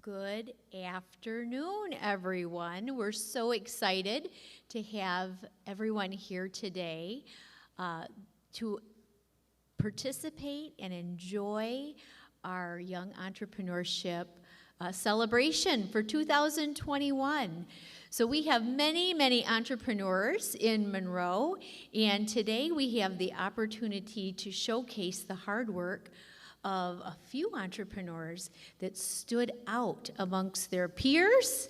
Good afternoon, everyone. We're so excited to have everyone here today to participate and enjoy our Young Entrepreneurship celebration for 2021. So we have many entrepreneurs in Monroe, and today we have the opportunity to showcase the hard work of a few entrepreneurs that stood out amongst their peers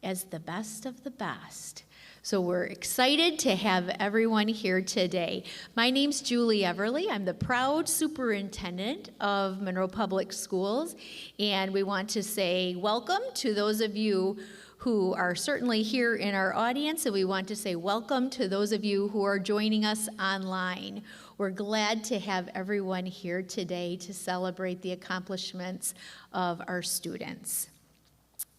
as the best of the best. So we're excited to have everyone here today. My name's Julie Everly. I'm the proud superintendent of Monroe Public Schools, and we want to say welcome to those of you who are certainly here in our audience, and we want to say welcome to those of you who are joining us online. We're glad to have everyone here today to celebrate the accomplishments of our students.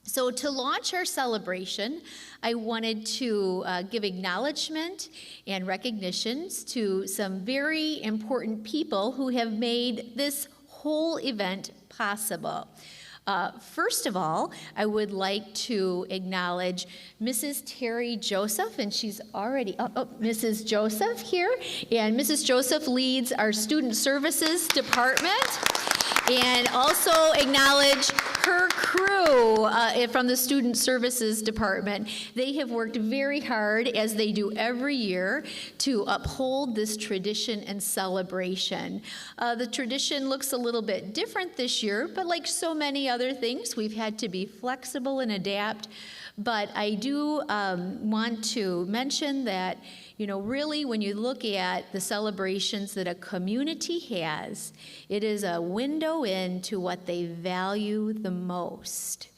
So to launch our celebration, I wanted to give acknowledgement and recognitions to some very important people who have made this whole event possible. First of all, I would like to acknowledge Mrs. Terry Joseph, and she's already, Mrs. Joseph here, and Mrs. Joseph leads our Student Services Department, and also acknowledge her crew from the Student Services Department. They have worked very hard, as they do every year, to uphold this tradition and celebration. The tradition looks a little bit different this year, but like so many other things, we've had to be flexible and adapt. But I do want to mention that, you know, really when you look at the celebrations that a community has, it is a window into what they value the most.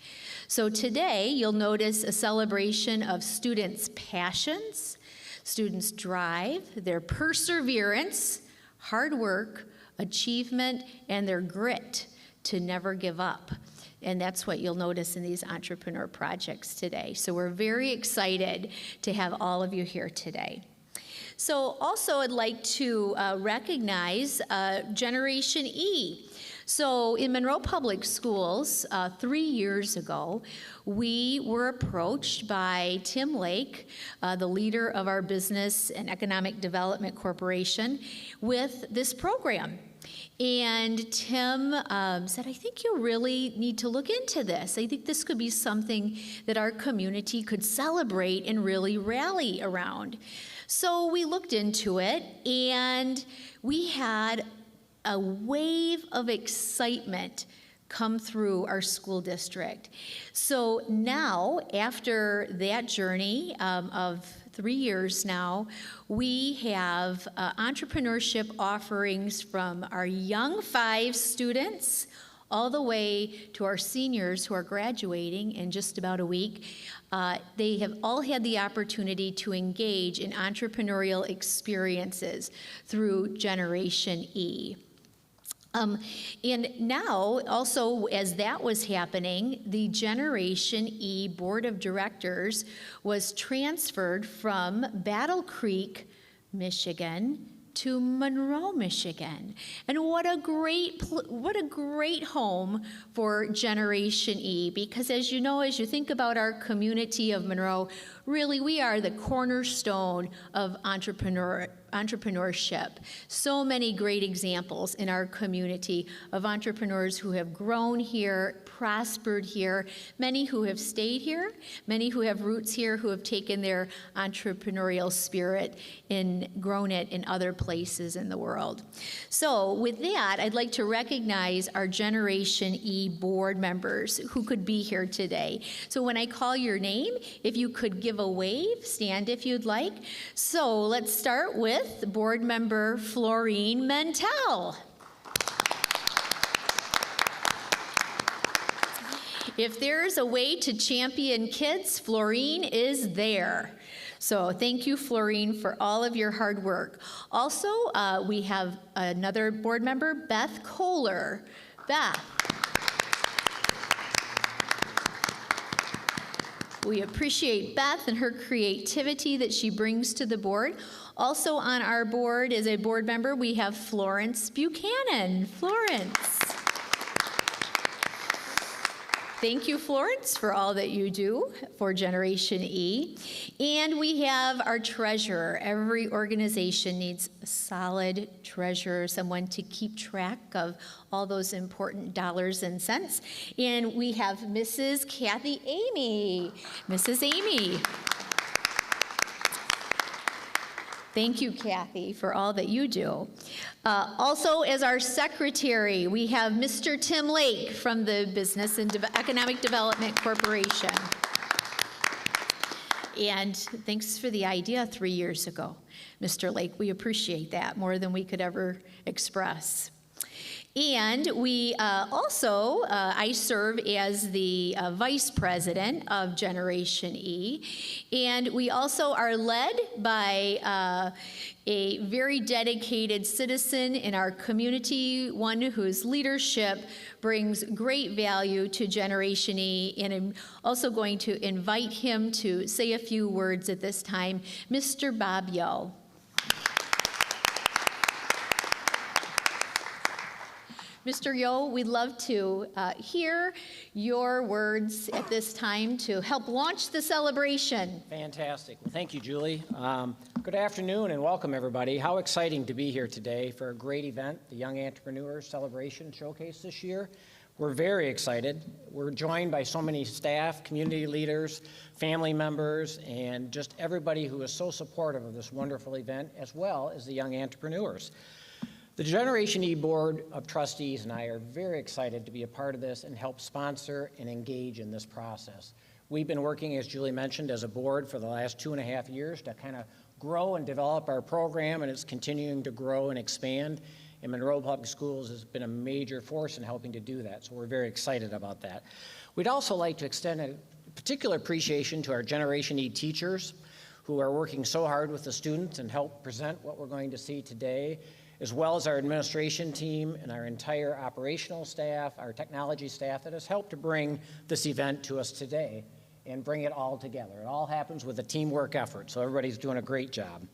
So today you'll notice a celebration of students' passions, students' drive, their perseverance, hard work, achievement, and their grit to never give up. And that's what you'll notice in these entrepreneur projects today. So we're very excited to have all of you here today. So also I'd like to recognize Generation E. So in Monroe Public Schools, 3 years ago, we were approached by Tim Lake, the leader of our Business and Economic Development Corporation, with this program. And Tim said, I think you really need to look into this. I think this could be something that our community could celebrate and really rally around. So we looked into it, and we had a wave of excitement come through our school district. So now, after that journey of 3 years now, we have entrepreneurship offerings from our Young 5 students all the way to our seniors who are graduating in just about a week. They have all had the opportunity to engage in entrepreneurial experiences through Generation E. And now, also, as that was happening, the Generation E Board of Directors was transferred from Battle Creek, Michigan, to Monroe, Michigan. And what a great home for Generation E, because as you know, as you think about our community of Monroe, really we are the cornerstone of entrepreneurship. So many great examples in our community of entrepreneurs who have grown here, prospered here, many who have stayed here, many who have roots here, who have taken their entrepreneurial spirit and grown it in other places in the world. So with that, I'd like to recognize our Generation E board members who could be here today. So when I call your name, if you could give a wave, stand if you'd like. So let's start with board member Florine Mentel. If there's a way to champion kids, Florine is there. So thank you, Florine, for all of your hard work. Also, we have another board member, Beth Kohler. Beth. We appreciate Beth and her creativity that she brings to the board. Also on our board as a board member, we have Florence Buchanan. Florence. Thank you, Florence, for all that you do for Generation E. And we have our treasurer. Every organization needs a solid treasurer, someone to keep track of all those important dollars and cents. And we have Mrs. Kathy Amy. Mrs. Amy. Thank you, Kathy, for all that you do. Also, as our secretary, we have Mr. Tim Lake from the Business and Economic Development Corporation. And thanks for the idea 3 years ago, Mr. Lake. We appreciate that more than we could ever express. And we I serve as the vice president of Generation E. And we also are led by a very dedicated citizen in our community, one whose leadership brings great value to Generation E. And I'm also going to invite him to say a few words at this time, Mr. Bob Yo. Mr. Yo, we'd love to hear your words at this time to help launch the celebration. Fantastic. Well, thank you, Julie. Good afternoon and welcome, everybody. How exciting to be here today for a great event, the Young Entrepreneurs Celebration Showcase this year. We're very excited. We're joined by so many staff, community leaders, family members, and just everybody who is so supportive of this wonderful event, as well as the young entrepreneurs. The Generation E Board of Trustees and I are very excited to be a part of this and help sponsor and engage in this process. We've been working, as Julie mentioned, as a board for the last 2.5 years to kind of grow and develop our program, and it's continuing to grow and expand. And Monroe Public Schools has been a major force in helping to do that, so we're very excited about that. We'd also like to extend a particular appreciation to our Generation E teachers who are working so hard with the students and help present what we're going to see today, as well as our administration team and our entire operational staff, our technology staff that has helped to bring this event to us today and bring it all together. It all happens with a teamwork effort, so everybody's doing a great job.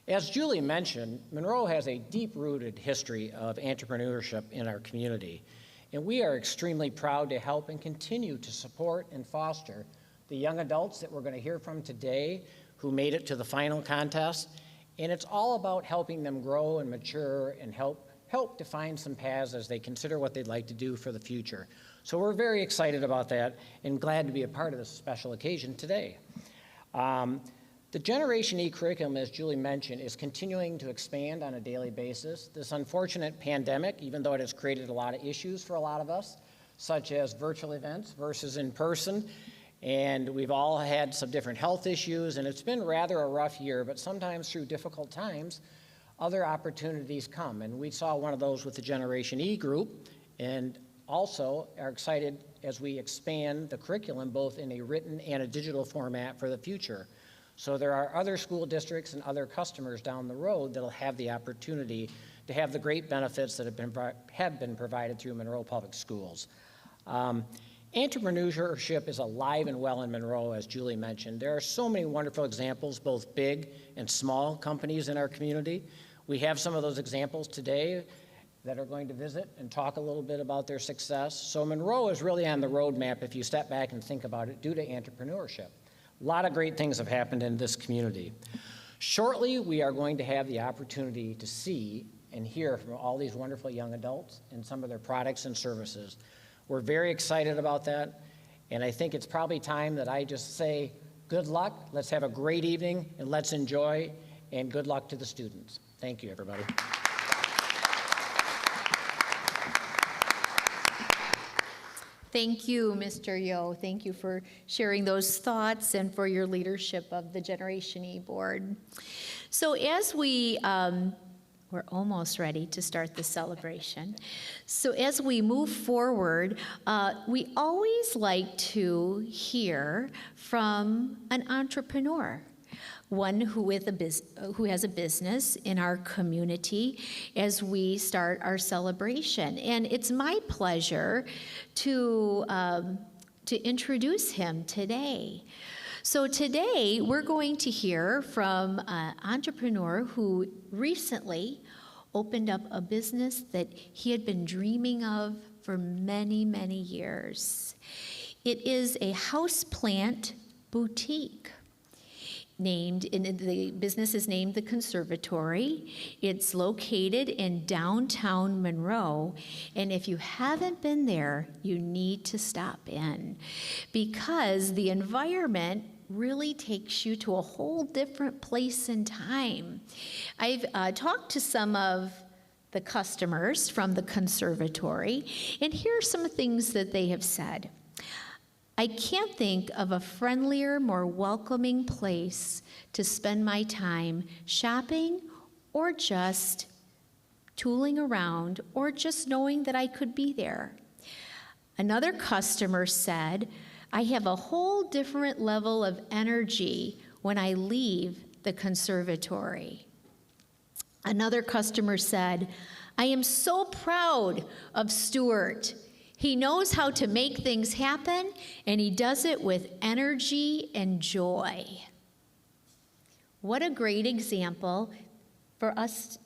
As Julie mentioned, Monroe has a deep-rooted history of entrepreneurship in our community, and we are extremely proud to help and continue to support and foster the young adults that we're going to hear from today who made it to the final contest. And it's all about helping them grow and mature and help define some paths as they consider what they'd like to do for the future. So we're very excited about that and glad to be a part of this special occasion today. The Generation E curriculum, as Julie mentioned, is continuing to expand on a daily basis. This unfortunate pandemic, even though it has created a lot of issues for a lot of us, such as virtual events versus in person, and we've all had some different health issues, and it's been rather a rough year, but sometimes through difficult times, other opportunities come. And we saw one of those with the Generation E group, and also are excited as we expand the curriculum both in a written and a digital format for the future. So there are other school districts and other customers down the road that'll have the opportunity to have the great benefits that have been provided through Monroe Public Schools. Entrepreneurship is alive and well in Monroe, as Julie mentioned. There are so many wonderful examples, both big and small companies in our community. We have some of those examples today that are going to visit and talk a little bit about their success. So Monroe is really on the roadmap if you step back and think about it due to entrepreneurship. A lot of great things have happened in this community. Shortly, we are going to have the opportunity to see and hear from all these wonderful young adults and some of their products and services. We're very excited about that, and I think it's probably time that I just say good luck, let's have a great evening, and let's enjoy, and good luck to the students. Thank you, everybody. Thank you, Mr. Yo. Thank you for sharing those thoughts and for your leadership of the Generation E Board. So as we're almost ready to start the celebration. So as we move forward, we always like to hear from an entrepreneur, one who has a business in our community as we start our celebration. And it's my pleasure to introduce him today. So today, we're going to hear from an entrepreneur who recently opened up a business that he had been dreaming of for many, many years. It is a houseplant boutique. The business is named The Conservatory. It's located in downtown Monroe, and if you haven't been there, you need to stop in because the environment really takes you to a whole different place and time. I've talked to some of the customers from The Conservatory, and here are some things that they have said. I can't think of a friendlier, more welcoming place to spend my time shopping or just tooling around or just knowing that I could be there. Another customer said, I have a whole different level of energy when I leave the conservatory. Another customer said, I am so proud of Stuart. He knows how to make things happen, and he does it with energy and joy. What a great example for us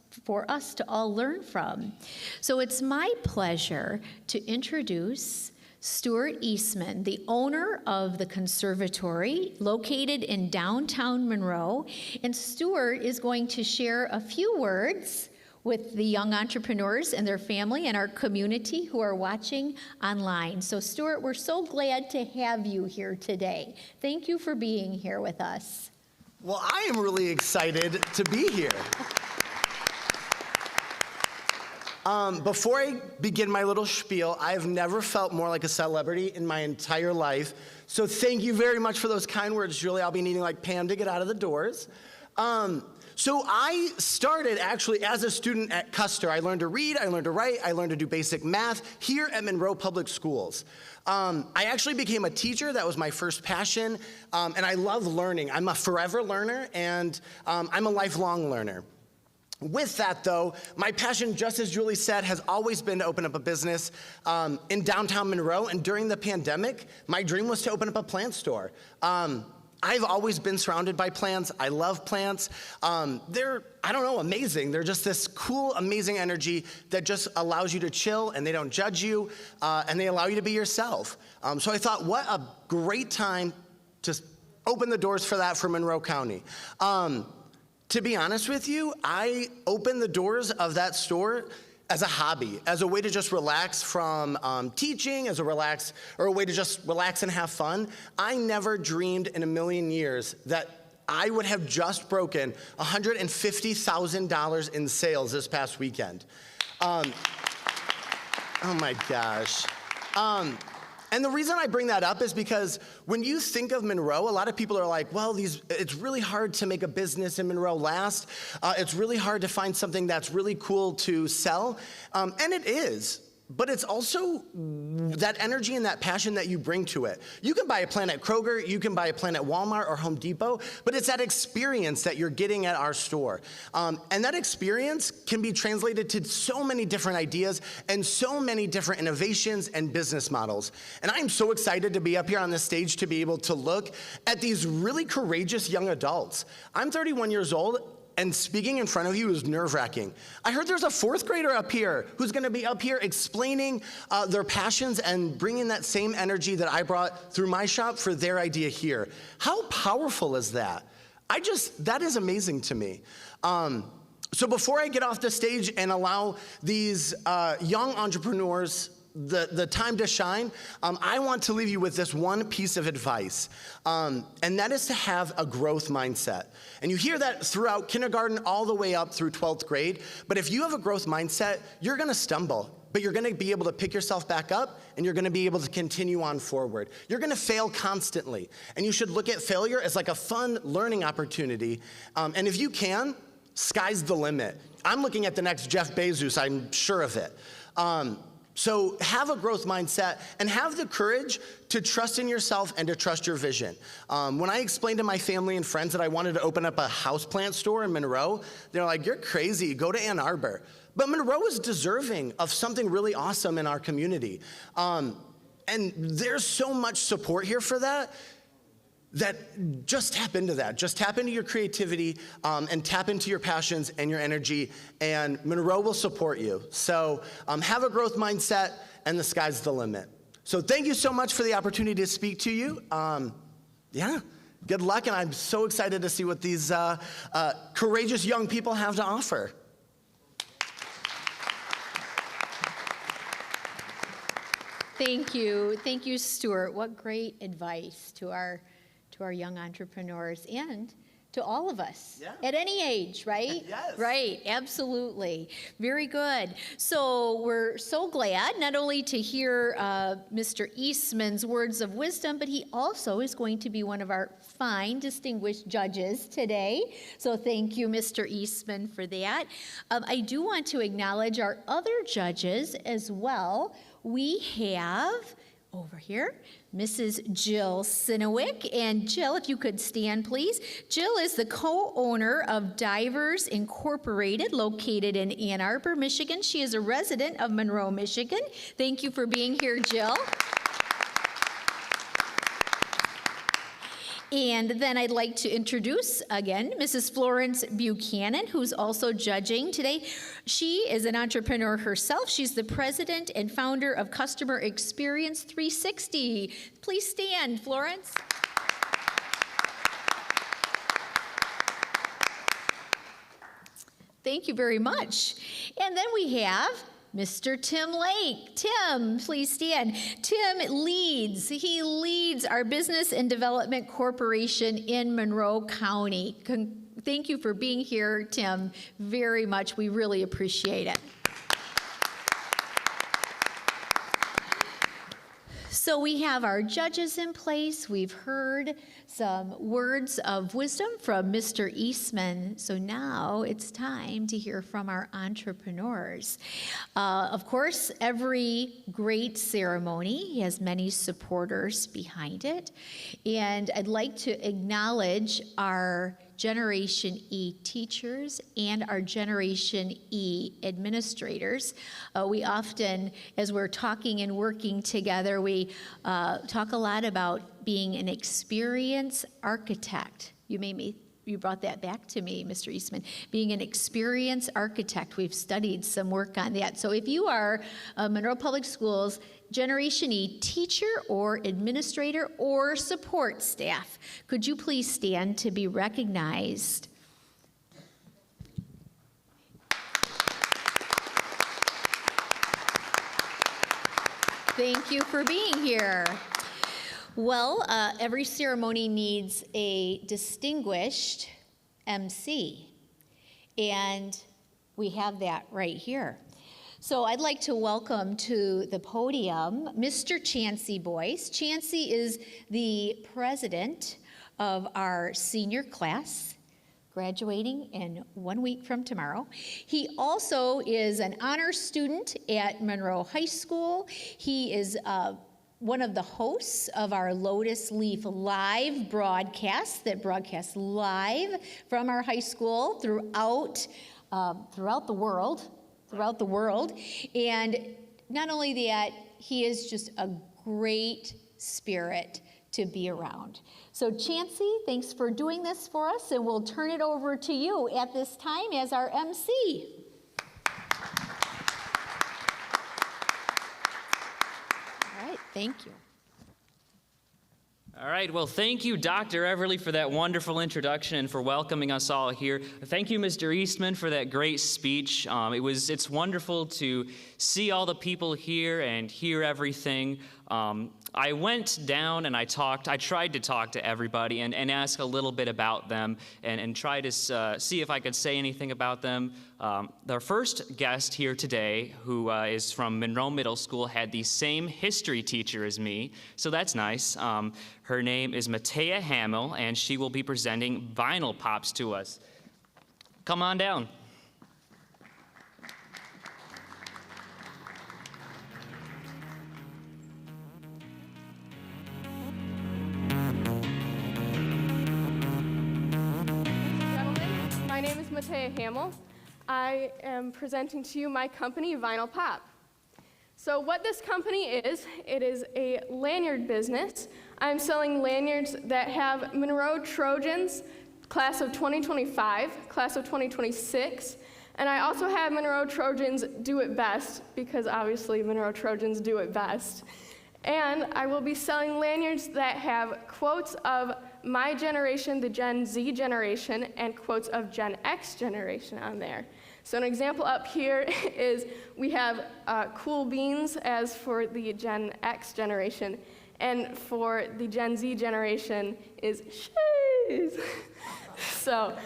to all learn from. So it's my pleasure to introduce Stuart Eastman, the owner of the conservatory located in downtown Monroe. And Stuart is going to share a few words with the young entrepreneurs and their family and our community who are watching online. So Stuart, we're so glad to have you here today. Thank you for being here with us. Well, I am really excited to be here. Before I begin my little spiel, I have never felt more like a celebrity in my entire life. So thank you very much for those kind words, Julie. I'll be needing like Pam to get out of the doors. So I started actually as a student at Custer. I learned to read, I learned to write, I learned to do basic math here at Monroe Public Schools. I actually became a teacher. That was my first passion, and I love learning. I'm a forever learner, and I'm a lifelong learner. With that, though, my passion, just as Julie said, has always been to open up a business in downtown Monroe, and during the pandemic, my dream was to open up a plant store. I've always been surrounded by plants. I love plants. They're, I don't know, amazing. They're just this cool, amazing energy that just allows you to chill, and they don't judge you, and they allow you to be yourself. So I thought, what a great time to open the doors for that for Monroe County. To be honest with you, I opened the doors of that store as a hobby, as a way to just relax from teaching, as a way to just relax and have fun. I never dreamed in a million years that I would have just broken $150,000 in sales this past weekend. Oh my gosh. And the reason I bring that up is because when you think of Monroe, a lot of people are like, well, it's really hard to make a business in Monroe last. It's really hard to find something that's really cool to sell. And it is. But it's also that energy and that passion that you bring to it. You can buy a plant at Kroger, you can buy a plant at Walmart or Home Depot, but it's that experience that you're getting at our store. And that experience can be translated to so many different ideas and so many different innovations and business models. And I'm so excited to be up here on this stage to be able to look at these really courageous young adults. I'm 31 years old, and speaking in front of you is nerve-wracking. I heard there's a fourth grader up here who's gonna be up here explaining their passions and bringing that same energy that I brought through my shop for their idea here. How powerful is that? That is amazing to me. So before I get off the stage and allow these young entrepreneurs the time to shine, I want to leave you with this one piece of advice, and that is to have a growth mindset. And you hear that throughout kindergarten all the way up through 12th grade, but if you have a growth mindset, you're gonna stumble, but you're gonna be able to pick yourself back up, and you're gonna be able to continue on forward. You're gonna fail constantly, and you should look at failure as like a fun learning opportunity, and if you can, sky's the limit. I'm looking at the next Jeff Bezos, I'm sure of it. So have a growth mindset and have the courage to trust in yourself and to trust your vision. When I explained to my family and friends that I wanted to open up a houseplant store in Monroe, they're like, you're crazy, go to Ann Arbor. But Monroe is deserving of something really awesome in our community. And there's so much support here for that just tap into that. Just tap into your creativity and tap into your passions and your energy, and Monroe will support you. So have a growth mindset, and the sky's the limit. So thank you so much for the opportunity to speak to you. Yeah, good luck, and I'm so excited to see what these courageous young people have to offer. Thank you, Stuart. What great advice to our young entrepreneurs and to all of us at any age, right? Yes. Right, absolutely. Very good. So we're so glad not only to hear Mr. Eastman's words of wisdom, but he also is going to be one of our fine, distinguished judges today. So thank you, Mr. Eastman, for that. I do want to acknowledge our other judges as well. We have over here, Mrs. Jill Sinowick. And Jill, if you could stand, please. Jill is the co-owner of Divers Incorporated, located in Ann Arbor, Michigan. She is a resident of Monroe, Michigan. Thank you for being here, Jill. And then I'd like to introduce again Mrs. Florence Buchanan, who's also judging today. She is an entrepreneur herself. She's the president and founder of Customer Experience 360. Please stand, Florence. Thank you very much. And then we have Mr. Tim Lake. Tim, please stand. Tim leads our Business and Development Corporation in Monroe County. Thank you for being here, Tim, very much. We really appreciate it. So we have our judges in place. We've heard some words of wisdom from Mr. Eastman. So now it's time to hear from our entrepreneurs. Of course, every great ceremony has many supporters behind it. And I'd like to acknowledge our Generation E teachers and our Generation E administrators. We often, as we're talking and working together, we talk a lot about being an experienced architect. You brought that back to me, Mr. Eastman. Being an experienced architect, we've studied some work on that. So if you are Monroe Public Schools Generation E teacher or administrator or support staff, could you please stand to be recognized? Thank you for being here. Well, every ceremony needs a distinguished MC, and we have that right here. So I'd like to welcome to the podium Mr. Chancey Boyce. Chancey is the president of our senior class, graduating in 1 week from tomorrow. He also is an honor student at Monroe High School. He is one of the hosts of our Lotus Leaf Live broadcast that broadcasts live from our high school throughout the world. And not only that, he is just a great spirit to be around. So Chancey, thanks for doing this for us, and we'll turn it over to you at this time as our MC. All right, thank you. All right, well, thank you, Dr. Everly, for that wonderful introduction and for welcoming us all here. Thank you, Mr. Eastman, for that great speech. It's wonderful to see all the people here and hear everything. I went down and I tried to talk to everybody and ask a little bit about them and try to see if I could say anything about them. Our first guest here today, who is from Monroe Middle School, had the same history teacher as me, so that's nice. Her name is Matea Hamill, and she will be presenting Vinyl Pops to us. Come on down. My name is Matea Hamill. I am presenting to you my company, Vinyl Pop. So what this company is, it is a lanyard business. I'm selling lanyards that have Monroe Trojans, class of 2025, class of 2026, and I also have Monroe Trojans Do It Best, because obviously Monroe Trojans do it best. And I will be selling lanyards that have quotes of my generation, the Gen Z generation, and quotes of Gen X generation on there. So an example up here is we have cool beans as for the Gen X generation, and for the Gen Z generation is sheesh. So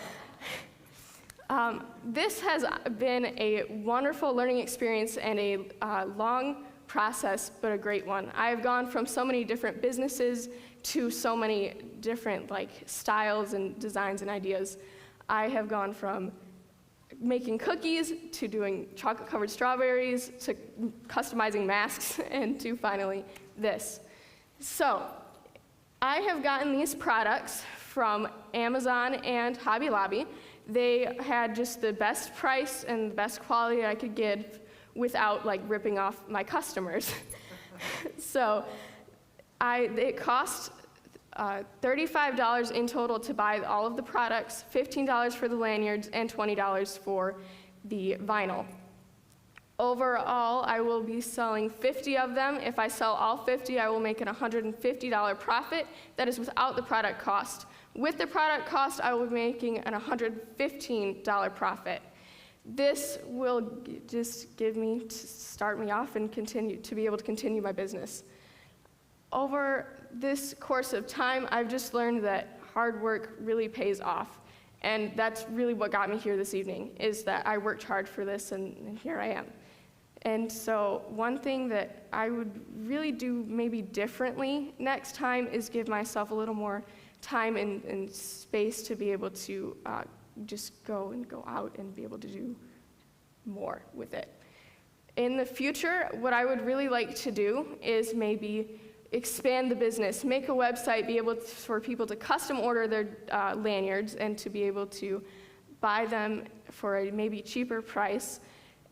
this has been a wonderful learning experience and a long process, but a great one. I've gone from so many different businesses to so many different styles and designs and ideas. I have gone from making cookies to doing chocolate-covered strawberries to customizing masks and to finally this. So I have gotten these products from Amazon and Hobby Lobby. They had just the best price and the best quality I could give without ripping off my customers. So it cost $35 in total to buy all of the products, $15 for the lanyards, and $20 for the vinyl. Overall, I will be selling 50 of them. If I sell all 50, I will make an $150 profit. That is without the product cost. With the product cost, I will be making an $115 profit. This will just start me off and continue to be able to continue my business. Over this course of time, I've just learned that hard work really pays off. And that's really what got me here this evening, is that I worked hard for this, and here I am. And so one thing that I would really do maybe differently next time is give myself a little more time and space to be able to just go out and be able to do more with it. In the future, what I would really like to do is maybe expand the business, make a website, be able for people to custom order their lanyards and to be able to buy them for a maybe cheaper price.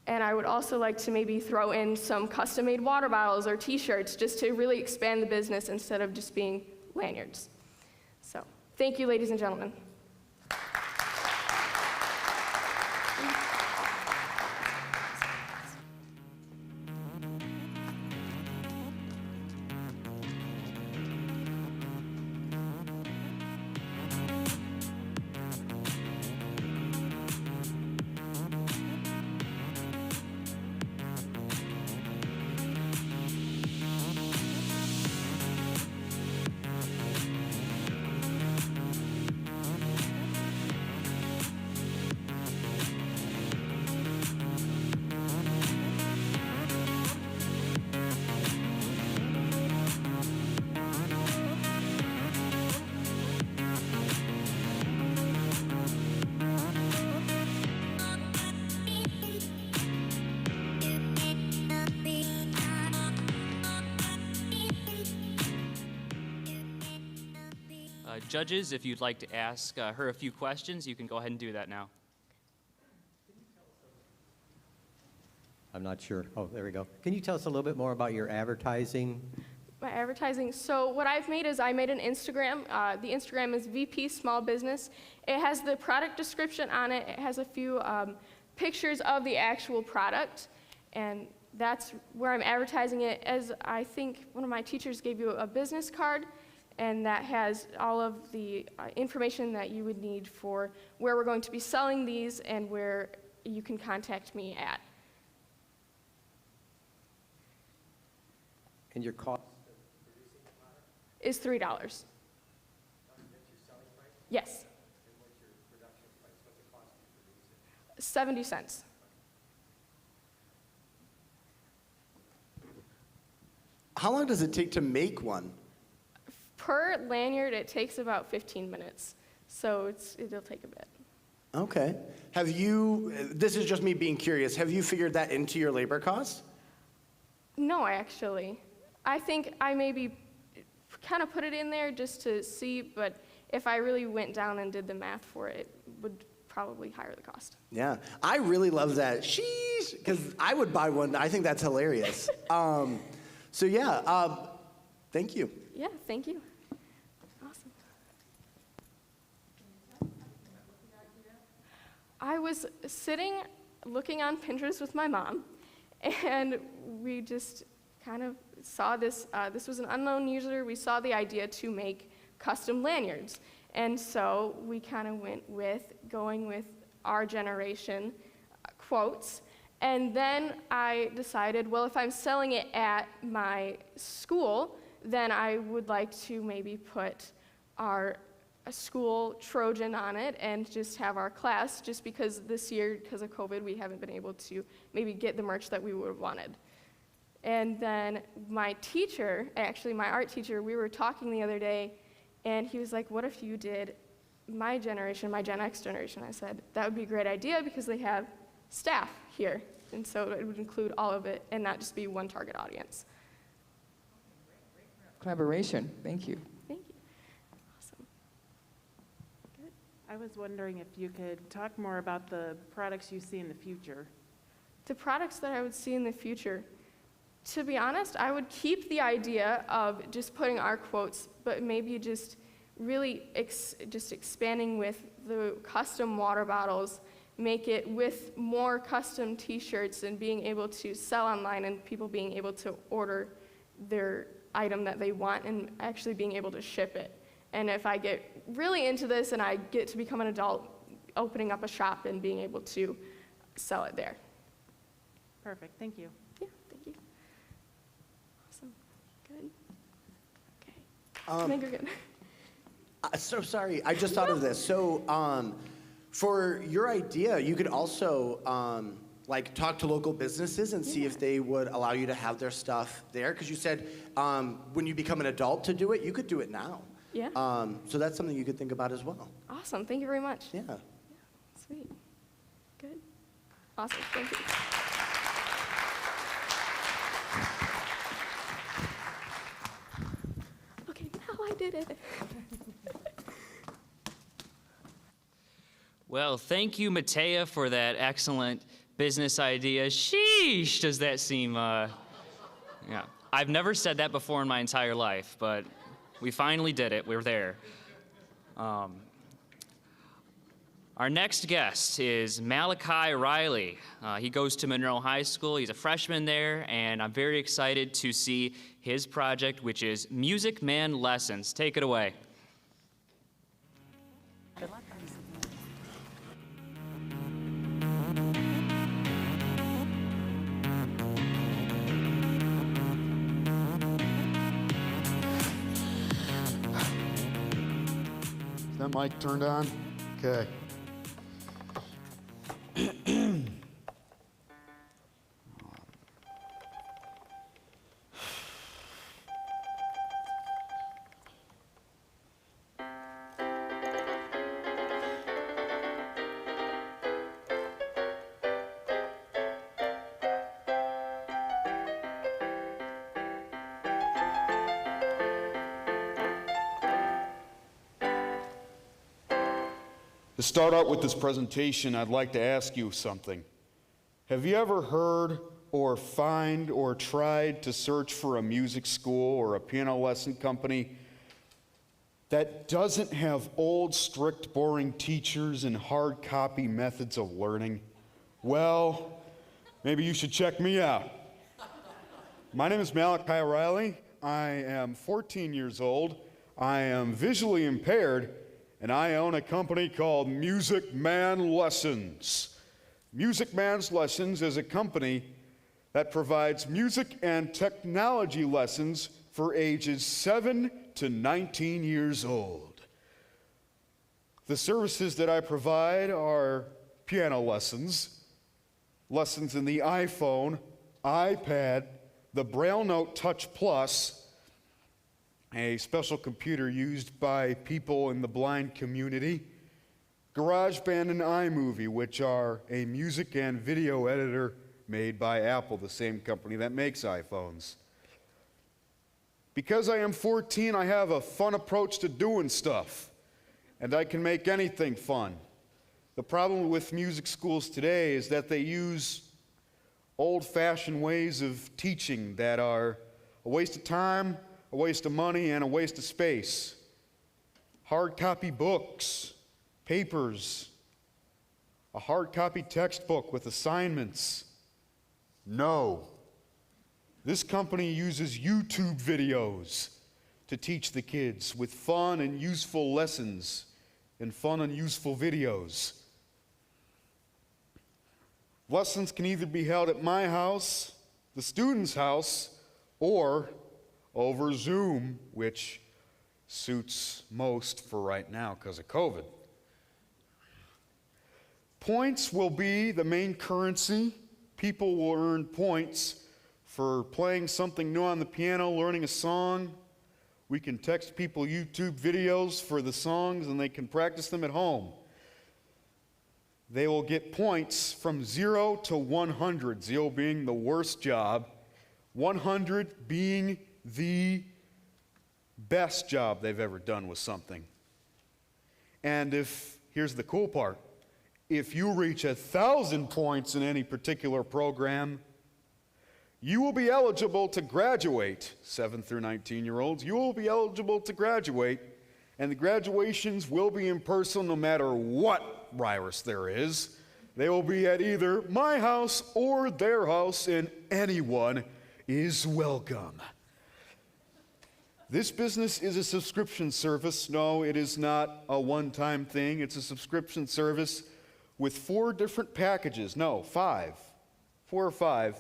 And I would also like to maybe throw in some custom-made water bottles or t-shirts just to really expand the business instead of just being lanyards. So, thank you, ladies and gentlemen. Judges, if you'd like to ask her a few questions, you can go ahead and do that now. I'm not sure. Oh, there we go. Can you tell us a little bit more about your advertising? My advertising. So what I've made is I made an Instagram. The Instagram is VP Small Business. It has the product description on it. It has a few pictures of the actual product, and that's where I'm advertising it. As I think one of my teachers gave you a business card, and that has all of the information that you would need for where we're going to be selling these and where you can contact me at. And your cost? Is $3. Yes. 70 cents. How long does it take to make one? Per lanyard, it takes about 15 minutes, so it'll take a bit. Okay. Have you, this is just me being curious, have you figured that into your labor costs? No, I think I maybe kind of put it in there just to see, but if I really went down and did the math for it, it would probably higher the cost. Yeah, I really love that. Sheesh, because I would buy one. I think that's hilarious. So yeah, thank you. Yeah, thank you. Awesome. I was sitting looking on Pinterest with my mom, and we just kind of saw this, this was an unknown user. We saw the idea to make custom lanyards. And so we kind of went with going with our generation quotes. And then I decided, well, if I'm selling it at my school, then I would like to maybe put our school Trojan on it and just have our class, just because this year, because of COVID, we haven't been able to maybe get the merch that we would have wanted. And then my teacher, actually my art teacher, we were talking the other day, and he was like, what if you did my generation, my Gen X generation? I said, that would be a great idea because they have staff here. And so it would include all of it and not just be one target audience. Collaboration, thank you. Thank you. Awesome. Good. I was wondering if you could talk more about the products you see in the future. The products that I would see in the future, to be honest, I would keep the idea of just putting our quotes, but maybe just really just expanding with the custom water bottles, make it with more custom t-shirts and being able to sell online and people being able to order their item that they want and actually being able to ship it. And if I get really into this and I get to become an adult, opening up a shop and being able to sell it there. Perfect, thank you. Yeah, thank you. Awesome. Good. Okay. I think we're good. So sorry, I just thought of this. So for your idea, you could also like talk to local businesses and see if they would allow you to have their stuff there. Because you said when you become an adult to do it, you could do it now. Yeah. So that's something you could think about as well. Awesome. Thank you very much. Yeah. Sweet. Good. Awesome. Thank you. Okay, now I did it. Well, thank you, Matea, for that excellent business idea. Sheesh, does that seem, yeah. I've never said that before in my entire life, but we finally did it. We're there. Our next guest is Malachi Riley. He goes to Monroe High School. He's a freshman there, and I'm very excited to see his project, which is Music Man Lessons. Take it away. Is that mic turned on? Okay. To start out with this presentation, I'd like to ask you something. Have you ever heard or find or tried to search for a music school or a piano lesson company that doesn't have old, strict, boring teachers and hard copy methods of learning? Well, maybe you should check me out. My name is Malachi Riley. I am 14 years old. I am visually impaired, and I own a company called Music Man Lessons. Music Man's Lessons is a company that provides music and technology lessons for ages 7 to 19 years old. The services that I provide are piano lessons, lessons in the iPhone, iPad, the Braille Note Touch Plus, a special computer used by people in the blind community, GarageBand and iMovie, which are a music and video editor made by Apple, the same company that makes iPhones. Because I am 14, I have a fun approach to doing stuff, and I can make anything fun. The problem with music schools today is that they use old-fashioned ways of teaching that are a waste of time, a waste of money, and a waste of space. Hard copy books, papers, a hard copy textbook with assignments. No. This company uses YouTube videos to teach the kids with fun and useful lessons and fun and useful videos. Lessons can either be held at my house, the student's house, or over Zoom, which suits most for right now because of COVID. Points will be the main currency. People will earn points for playing something new on the piano, learning a song. We can text people YouTube videos for the songs and they can practice them at home. They will get points from 0 to 100, 0 being the worst job, 100 being the best job they've ever done with something. And here's the cool part, if you reach 1,000 points in any particular program, you will be eligible to graduate. 7 through 19-year-olds, you will be eligible to graduate, and the graduations will be in person no matter what virus there is. They will be at either my house or their house, and anyone is welcome. This business is a subscription service. No, it is not a one-time thing. It's a subscription service with 4 different packages. No, 5. 4 or 5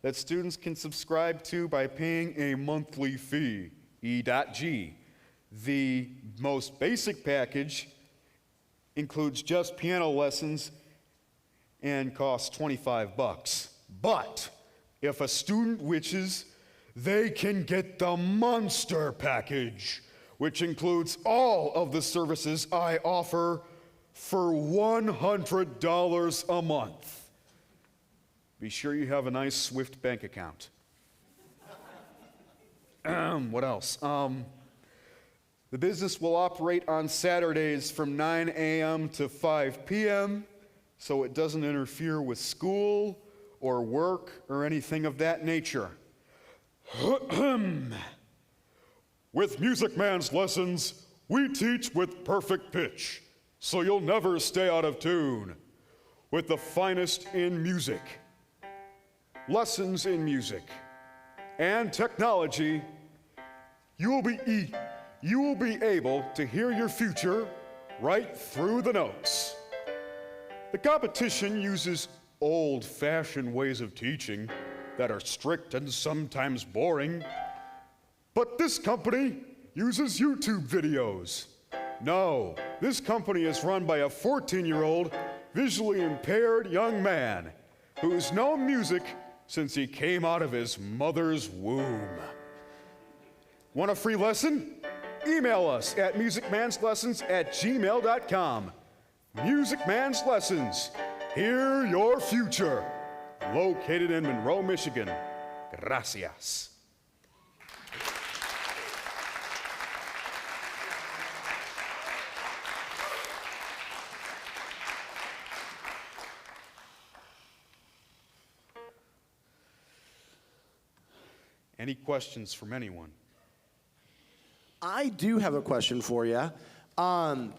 that students can subscribe to by paying a monthly fee, E.G. The most basic package includes just piano lessons and costs $25. But if a student wishes, they can get the Monster package, which includes all of the services I offer for $100 a month. Be sure you have a nice Swift bank account. What else? The business will operate on Saturdays from 9 a.m. to 5 p.m., so it doesn't interfere with school or work or anything of that nature. With Music Man's lessons, we teach with perfect pitch, so you'll never stay out of tune. With the finest in music, lessons in music, and technology, you will be able to hear your future right through the notes. The competition uses old-fashioned ways of teaching that are strict and sometimes boring, but this company uses YouTube videos. No, this company is run by a 14-year-old visually impaired young man who's known music since he came out of his mother's womb. Want a free lesson? Email us at musicmanslessons@gmail.com. Music Man's Lessons, hear your future. Located in Monroe, Michigan. Gracias. Any questions from anyone? I do have a question for you. I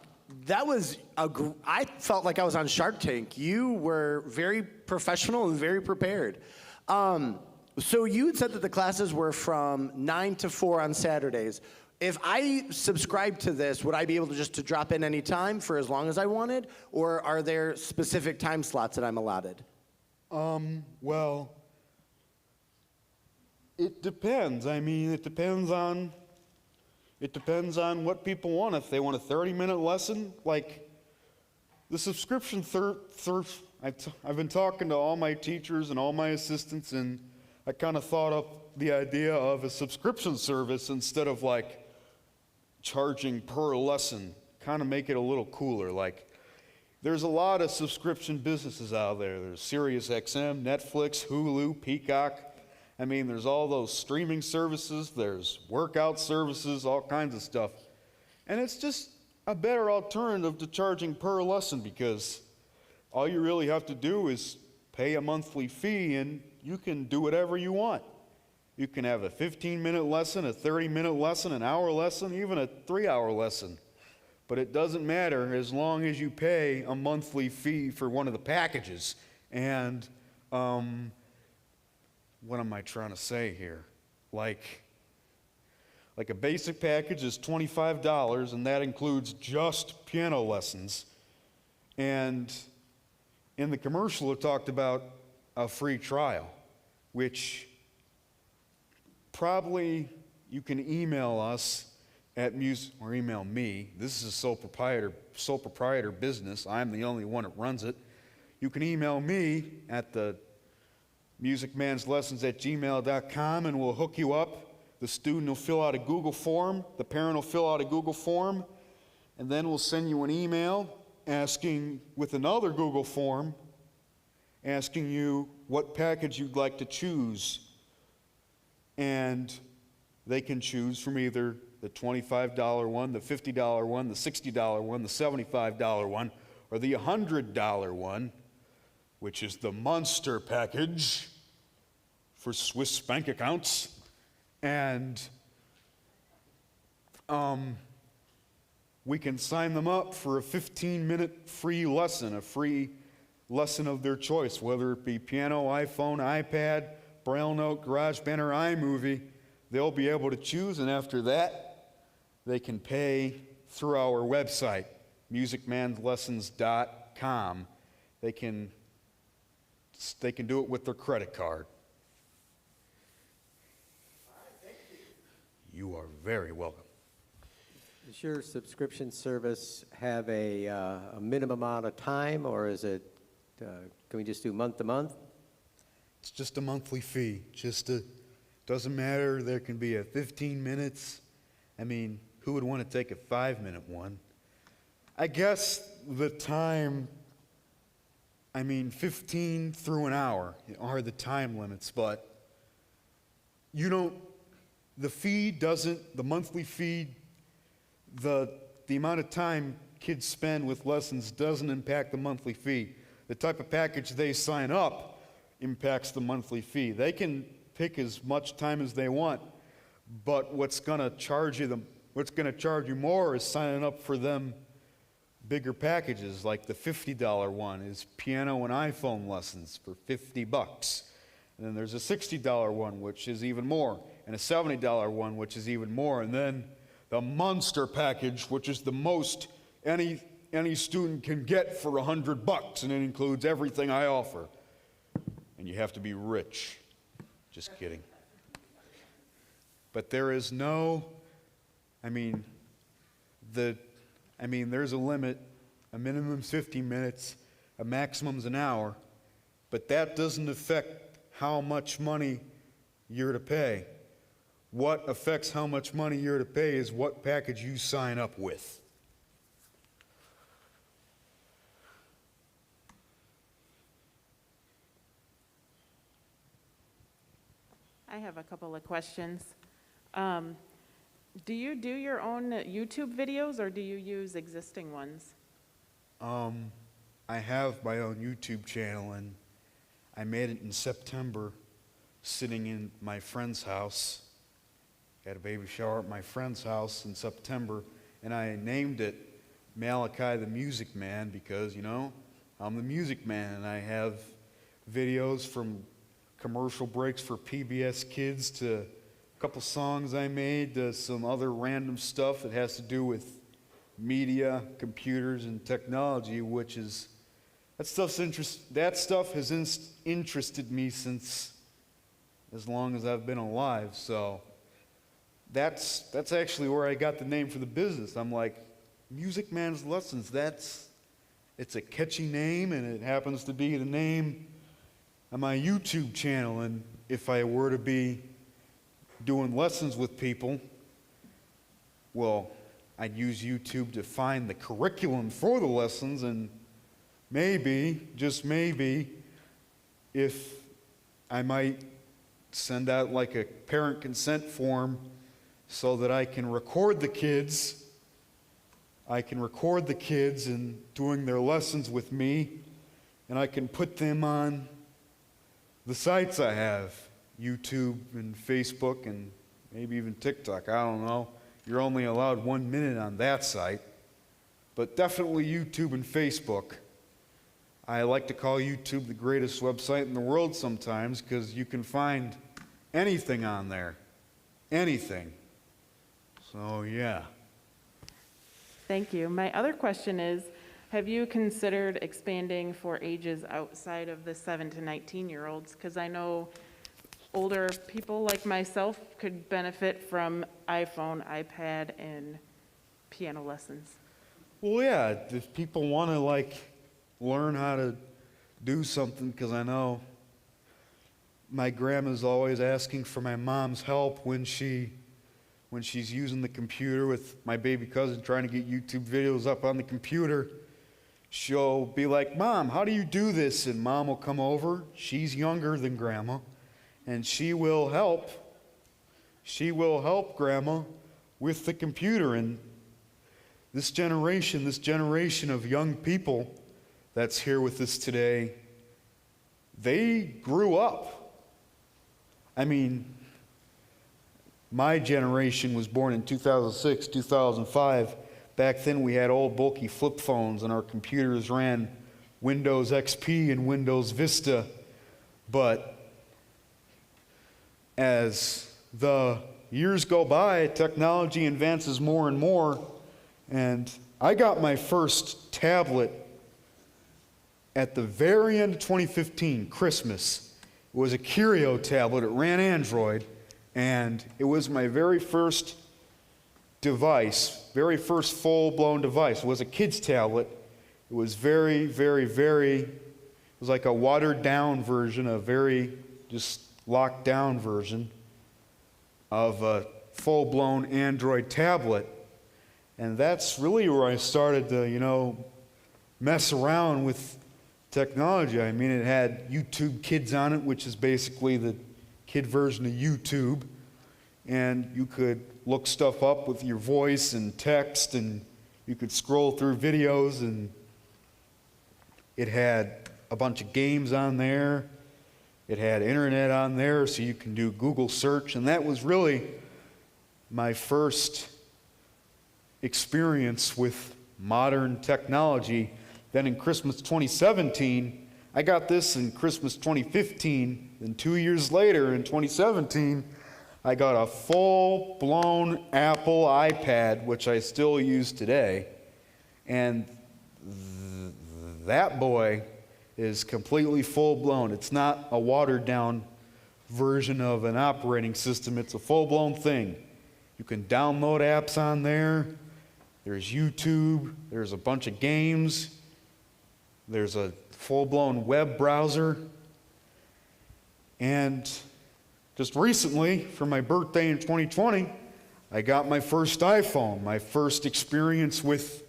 felt like I was on Shark Tank. You were very professional and very prepared. So you had said that the classes were from 9 to 4 on Saturdays. If I subscribe to this, would I be able to drop in any time for as long as I wanted? Or are there specific time slots that I'm allotted? Well, it depends. I mean, it depends on what people want. If they want a 30-minute lesson, like the subscription, I've been talking to all my teachers and all my assistants, and I kind of thought up the idea of a subscription service instead of like charging per lesson, kind of make it a little cooler. Like, there's a lot of subscription businesses out there. There's SiriusXM, Netflix, Hulu, Peacock. I mean, there's all those streaming services, there's workout services, all kinds of stuff. And it's just a better alternative to charging per lesson, because all you really have to do is pay a monthly fee and you can do whatever you want. You can have a 15-minute lesson, a 30-minute lesson, an hour lesson, even a 3-hour lesson. But it doesn't matter as long as you pay a monthly fee for one of the packages. And what am I trying to say here? Like a basic package is $25, and that includes just piano lessons. And in the commercial, it talked about a free trial, which probably you can email us at or email me. This is a sole proprietor business. I'm the only one that runs it. You can email me at the musicmanslessons@gmail.com, and we'll hook you up. The student will fill out a Google form, the parent will fill out a Google form, and then we'll send you an email asking, with another Google form, asking you what package you'd like to choose. And they can choose from either the $25 one, the $50 one, the $60 one, the $75 one, or the $100 one, which is the monster package for Swiss bank accounts. And we can sign them up for a 15-minute free lesson, a free lesson of their choice, whether it be piano, iPhone, iPad, Braille Note, GarageBand, or iMovie. They'll be able to choose, and after that, they can pay through our website, musicmanslessons.com. They can do it with their credit card. You are very welcome. Does your subscription service have a minimum amount of time, or is it, can we just do month to month? It's just a monthly fee. Doesn't matter. There can be a 15 minutes. I mean, who would want to take a 5-minute one? I guess the time, 15 through an hour are the time limits, but the monthly fee, the amount of time kids spend with lessons doesn't impact the monthly fee. The type of package they sign up impacts the monthly fee. They can pick as much time as they want, but what's going to charge you more is signing up for them bigger packages, like the $50 one is piano and iPhone lessons for $50. And then there's a $60 one, which is even more, and a $70 one, which is even more, and then the monster package, which is the most any student can get for $100, and it includes everything I offer. And you have to be rich. Just kidding. But there is there's a limit. A minimum's 15 minutes, a maximum's an hour, but that doesn't affect how much money you're to pay. What affects how much money you're to pay is what package you sign up with. I have a couple of questions. Do you do your own YouTube videos, or do you use existing ones? I have my own YouTube channel, and I made it in September, sitting in my friend's house. Had a baby shower at my friend's house in September, and I named it Malachi the Music Man because, I'm the music man, and I have videos from commercial breaks for PBS Kids to a couple songs I made to some other random stuff that has to do with media, computers, and technology, that stuff has interested me since as long as I've been alive. So that's actually where I got the name for the business. I'm like, Music Man's Lessons, it's a catchy name, and it happens to be the name of my YouTube channel. And if I were to be doing lessons with people, well, I'd use YouTube to find the curriculum for the lessons, and maybe, just maybe, if I might send out like a parent consent form so that I can record the kids. And doing their lessons with me, and I can put them on the sites I have, YouTube and Facebook and maybe even TikTok. I don't know. You're only allowed 1 minute on that site, but definitely YouTube and Facebook. I like to call YouTube the greatest website in the world sometimes because you can find anything on there. Anything. So, yeah. Thank you. My other question is, have you considered expanding for ages outside of the 7 to 19-year-olds? Because I know older people like myself could benefit from iPhone, iPad, and piano lessons. Well, yeah, if people want to, learn how to do something, because I know my grandma's always asking for my mom's help when she's using the computer with my baby cousin trying to get YouTube videos up on the computer. She'll be like, "Mom, how do you do this?" And Mom will come over. She's younger than Grandma, and she will help Grandma with the computer. And this generation of young people that's here with us today, they grew up. I mean, my generation was born in 2006, 2005. Back then we had old bulky flip phones and our computers ran Windows XP and Windows Vista. But as the years go by, technology advances more and more. And I got my first tablet at the very end of 2015, Christmas. It was a Curio tablet. It ran Android. And it was my very first device, very first full-blown device. It was a kid's tablet. It was very, very, it was like a watered-down version, a very just locked-down version of a full-blown Android tablet. And that's really where I started to, mess around with technology. I mean, it had YouTube Kids on it, which is basically the kid version of YouTube. And you could look stuff up with your voice and text, and you could scroll through videos, and it had a bunch of games on there. It had internet on there, so you can do Google search. And that was really my first experience with modern technology. Then in Christmas 2017, I got this in Christmas 2015. Then 2 years later, in 2017, I got a full-blown Apple iPad, which I still use today. And that boy is completely full-blown. It's not a watered-down version of an operating system. It's a full-blown thing. You can download apps on there. There's YouTube. There's a bunch of games. There's a full-blown web browser. And just recently, for my birthday in 2020, I got my first iPhone, my first experience with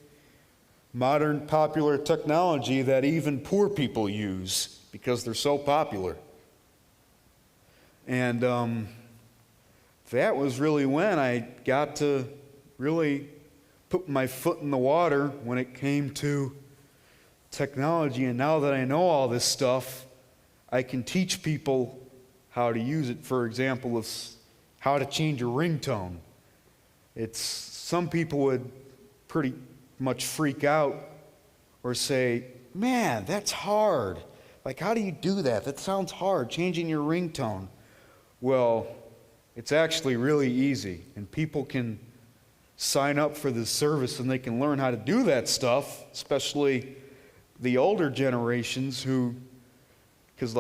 modern popular technology that even poor people use because they're so popular. And that was really when I got to really put my foot in the water when it came to technology. And now that I know all this stuff, I can teach people how to use it. For example, how to change a ringtone. Some people would pretty much freak out or say, "Man, that's hard. Like, how do you do that? That sounds hard, changing your ringtone." Well, it's actually really easy, and people can sign up for this service and they can learn how to do that stuff, especially the older generations because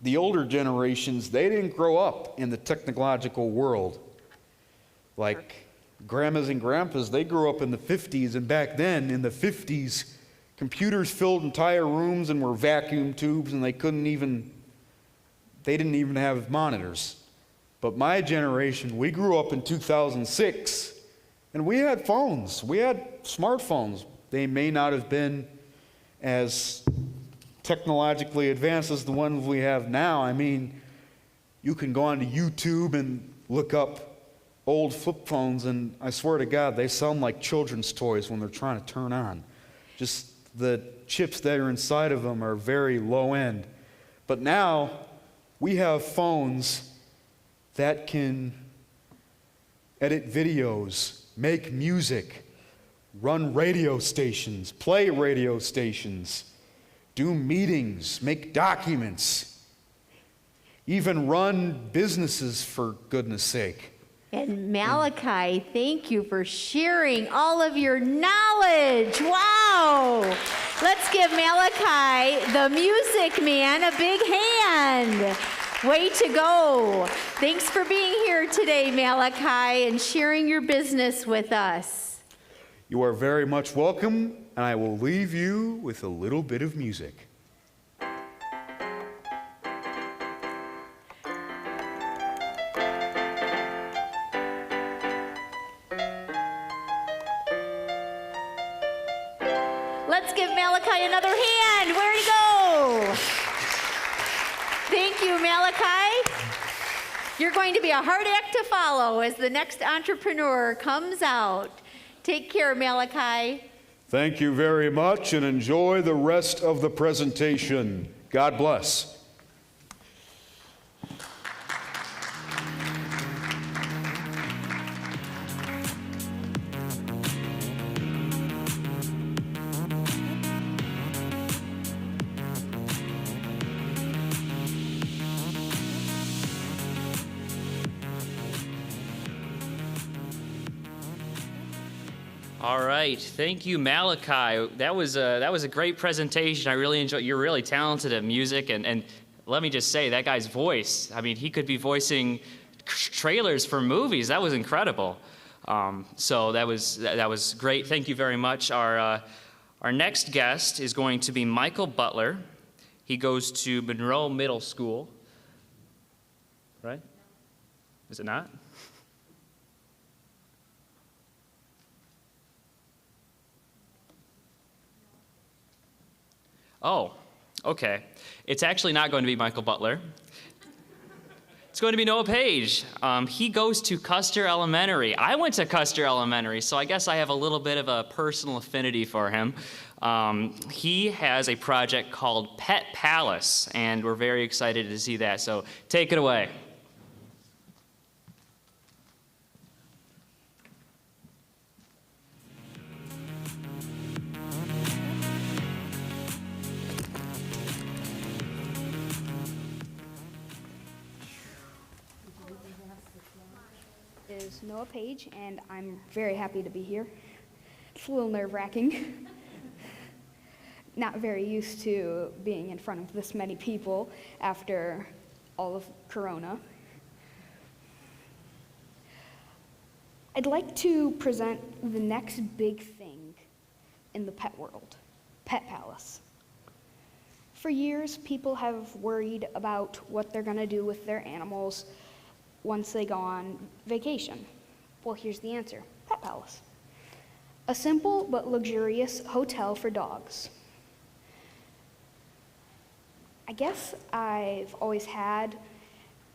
the older generations, they didn't grow up in the technological world. Like grandmas and grandpas, they grew up in the 50s, and back then, in the 50s, computers filled entire rooms and were vacuum tubes, and they didn't even have monitors. But my generation, we grew up in 2006, and we had phones. We had smartphones. They may not have been as technologically advanced as the ones we have now. I mean, you can go onto YouTube and look up old flip phones, and I swear to God, they sound like children's toys when they're trying to turn on. Just the chips that are inside of them are very low end. But now, we have phones that can edit videos, make music, run radio stations, play radio stations, do meetings, make documents, even run businesses, for goodness sake. And Malachi, thank you for sharing all of your knowledge. Wow. Let's give Malachi, the music man, a big hand. Way to go. Thanks for being here today, Malachi, and sharing your business with us. You are very much welcome, and I will leave you with a little bit of music. Let's give Malachi another hand. Where'd he go? Thank you, Malachi. You're going to be a hard act to follow as the next entrepreneur comes out. Take care, Malachi. Thank you very much, and enjoy the rest of the presentation. God bless. All right, thank you, Malachi. That was a great presentation. I really enjoyed. You're really talented at music, and let me just say that guy's voice. I mean, he could be voicing trailers for movies. That was incredible. So that was great. Thank you very much. Our next guest is going to be Michael Butler. He goes to Monroe Middle School. Right? Is it not? Oh, okay. It's actually not going to be Michael Butler. It's going to be Noah Page. He goes to Custer Elementary. I went to Custer Elementary, so I guess I have a little bit of a personal affinity for him. He has a project called Pet Palace, and we're very excited to see that. So take it away. Is Noah Page, and I'm very happy to be here. It's a little nerve-wracking. Not very used to being in front of this many people after all of Corona. I'd like to present the next big thing in the pet world, Pet Palace. For years, people have worried about what they're gonna do with their animals once they go on vacation. Well, here's the answer, Pet Palace. A simple but luxurious hotel for dogs. I guess I've always had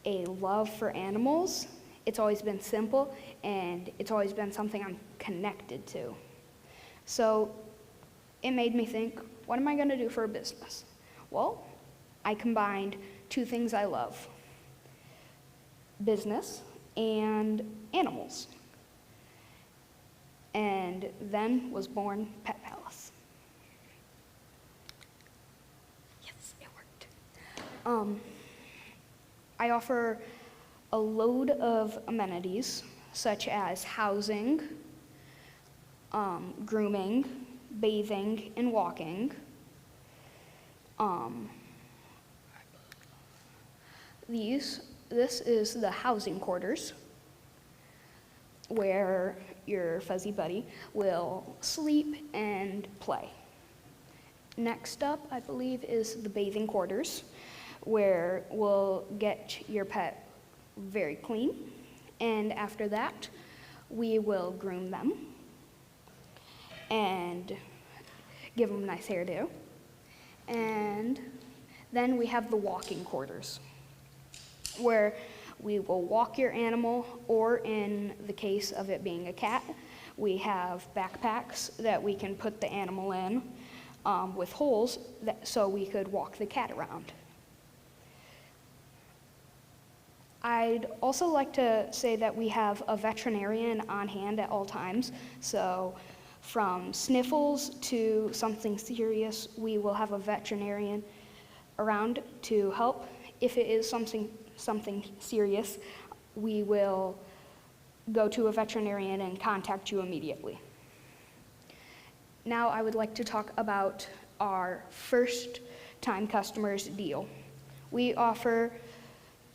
a love for animals. It's always been simple, and it's always been something I'm connected to. So it made me think, what am I gonna do for a business? Well, I combined two things I love: business and animals. And then was born Pet Palace. Yes, it worked. I offer a load of amenities such as housing, grooming, bathing, and walking. This is the housing quarters, where your fuzzy buddy will sleep and play. Next up, I believe, is the bathing quarters, where we'll get your pet very clean. And after that, we will groom them and give them a nice hairdo. And then we have the walking quarters, where we will walk your animal, or in the case of it being a cat, we have backpacks that we can put the animal in with holes so we could walk the cat around. I'd also like to say that we have a veterinarian on hand at all times. So From sniffles to something serious, we will have a veterinarian around to help. If it is something serious, we will go to a veterinarian and contact you immediately. Now I would like to talk about our first-time customers deal. We offer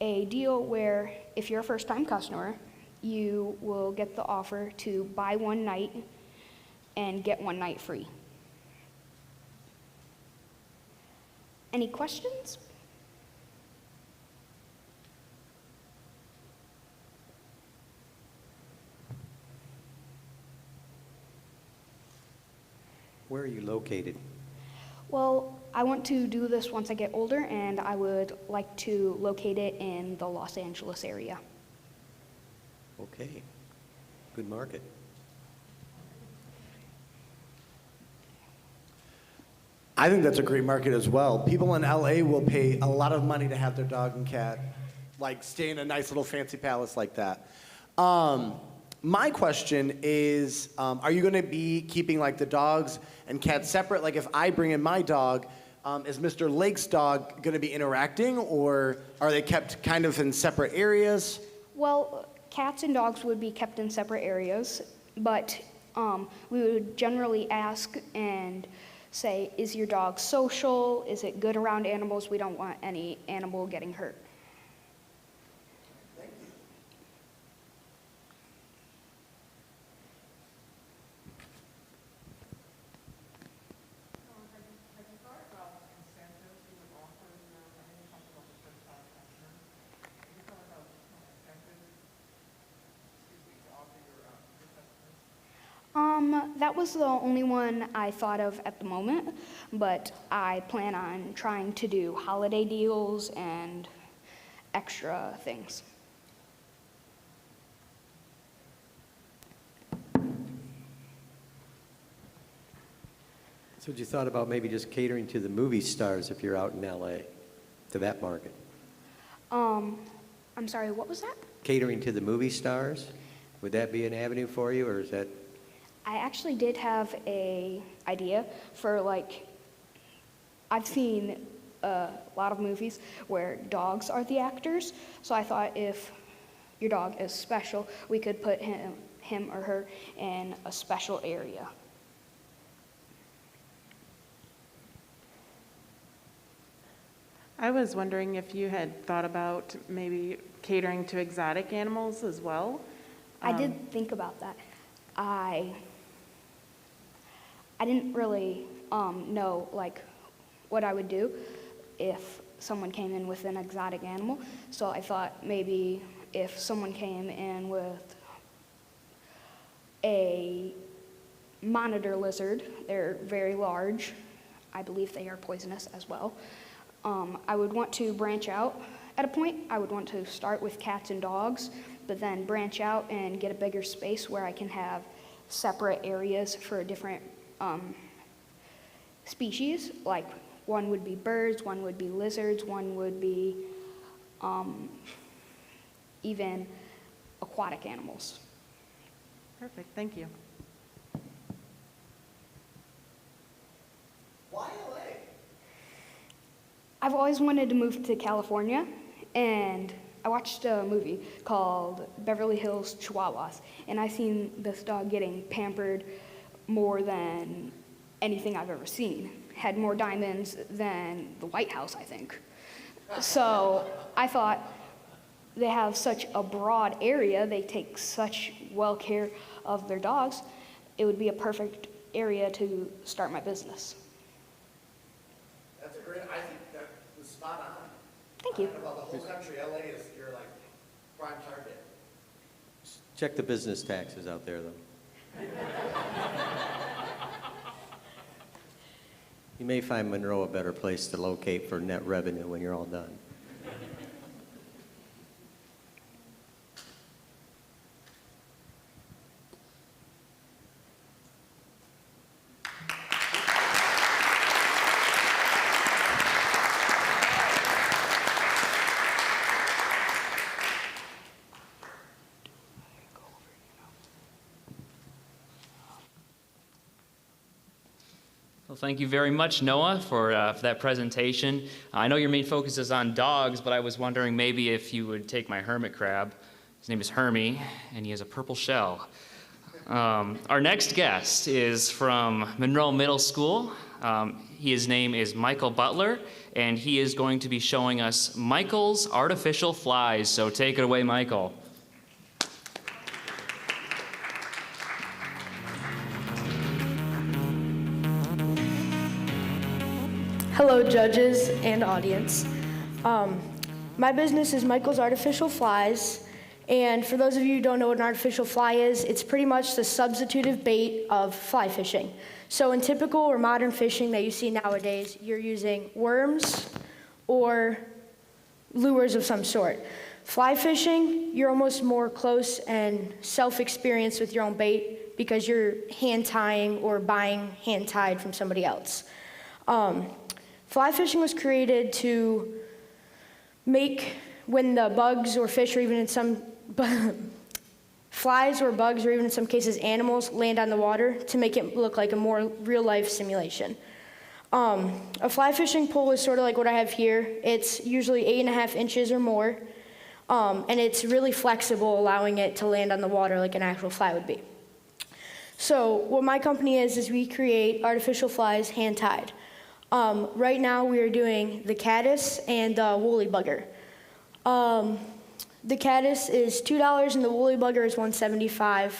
a deal where if you're a first-time customer, you will get the offer to buy one night and get one night free. Any questions? Where are you located? Well, I want to do this once I get older, and I would like to locate it in the Los Angeles area. Okay, good market. I think that's a great market as well. People in LA will pay a lot of money to have their dog and cat, like stay in a nice little fancy palace like that. My question is, are you going to be keeping like the dogs and cats separate? Like if I bring in my dog, is Mr. Lake's dog going to be interacting, or are they kept kind of in separate areas? Well, cats and dogs would be kept in separate areas, but we would generally ask and say, is your dog social? Is it good around animals? We don't want any animal getting hurt. That was the only one I thought of at the moment, but I plan on trying to do holiday deals and extra things. So had you thought about maybe just catering to the movie stars if you're out in LA, to that market? I'm sorry, what was that? Catering to the movie stars? Would that be an avenue for you, or is that? I actually did have a idea for like, I've seen a lot of movies where dogs are the actors, so I thought if your dog is special, we could put him or her in a special area. I was wondering if you had thought about maybe catering to exotic animals as well? I did think about that. I didn't really know like what I would do if someone came in with an exotic animal. So I thought maybe if someone came in with a monitor lizard, they're very large. I believe they are poisonous as well. I would want to branch out at a point. I would want to start with cats and dogs, but then branch out and get a bigger space where I can have separate areas for different species. Like one would be birds, one would be lizards, one would be even aquatic animals. Perfect, thank you. Why LA? I've always wanted to move to California, and I watched a movie called Beverly Hills Chihuahuas, and I seen this dog getting pampered more than anything I've ever seen. Had more diamonds than the White House, I think. So I thought they have such a broad area, they take such well care of their dogs, it would be a perfect area to start my business. That's a great, I think that was spot on. Thank you. About the whole country, LA is your like prime target. Check the business taxes out there, though. You may find Monroe a better place to locate for net revenue when you're all done. Well, thank you very much, Noah, for that presentation. I know your main focus is on dogs, but I was wondering maybe if you would take my hermit crab. His name is Hermie, and he has a purple shell. Our next guest is from Monroe Middle School. His name is Michael Butler, and he is going to be showing us Michael's artificial flies. So take it away, Michael. Hello, judges and audience. My business is Michael's Artificial Flies, and for those of you who don't know what an artificial fly is, it's pretty much the substitutive bait of fly fishing. So in typical or modern fishing that you see nowadays, you're using worms or lures of some sort. Fly fishing, you're almost more close and self-experienced with your own bait because you're hand tying or buying hand tied from somebody else. Fly fishing was created to make when the bugs or fish or even in some flies or bugs or even in some cases animals land on the water to make it look like a more real life simulation. A fly fishing pole is sort of like what I have here. It's usually 8.5 inches or more, and it's really flexible, allowing it to land on the water like an actual fly would be. So what my company is we create artificial flies hand tied. Right now we are doing the caddis and the woolly bugger. The caddis is $2 and the woolly bugger is $1.75,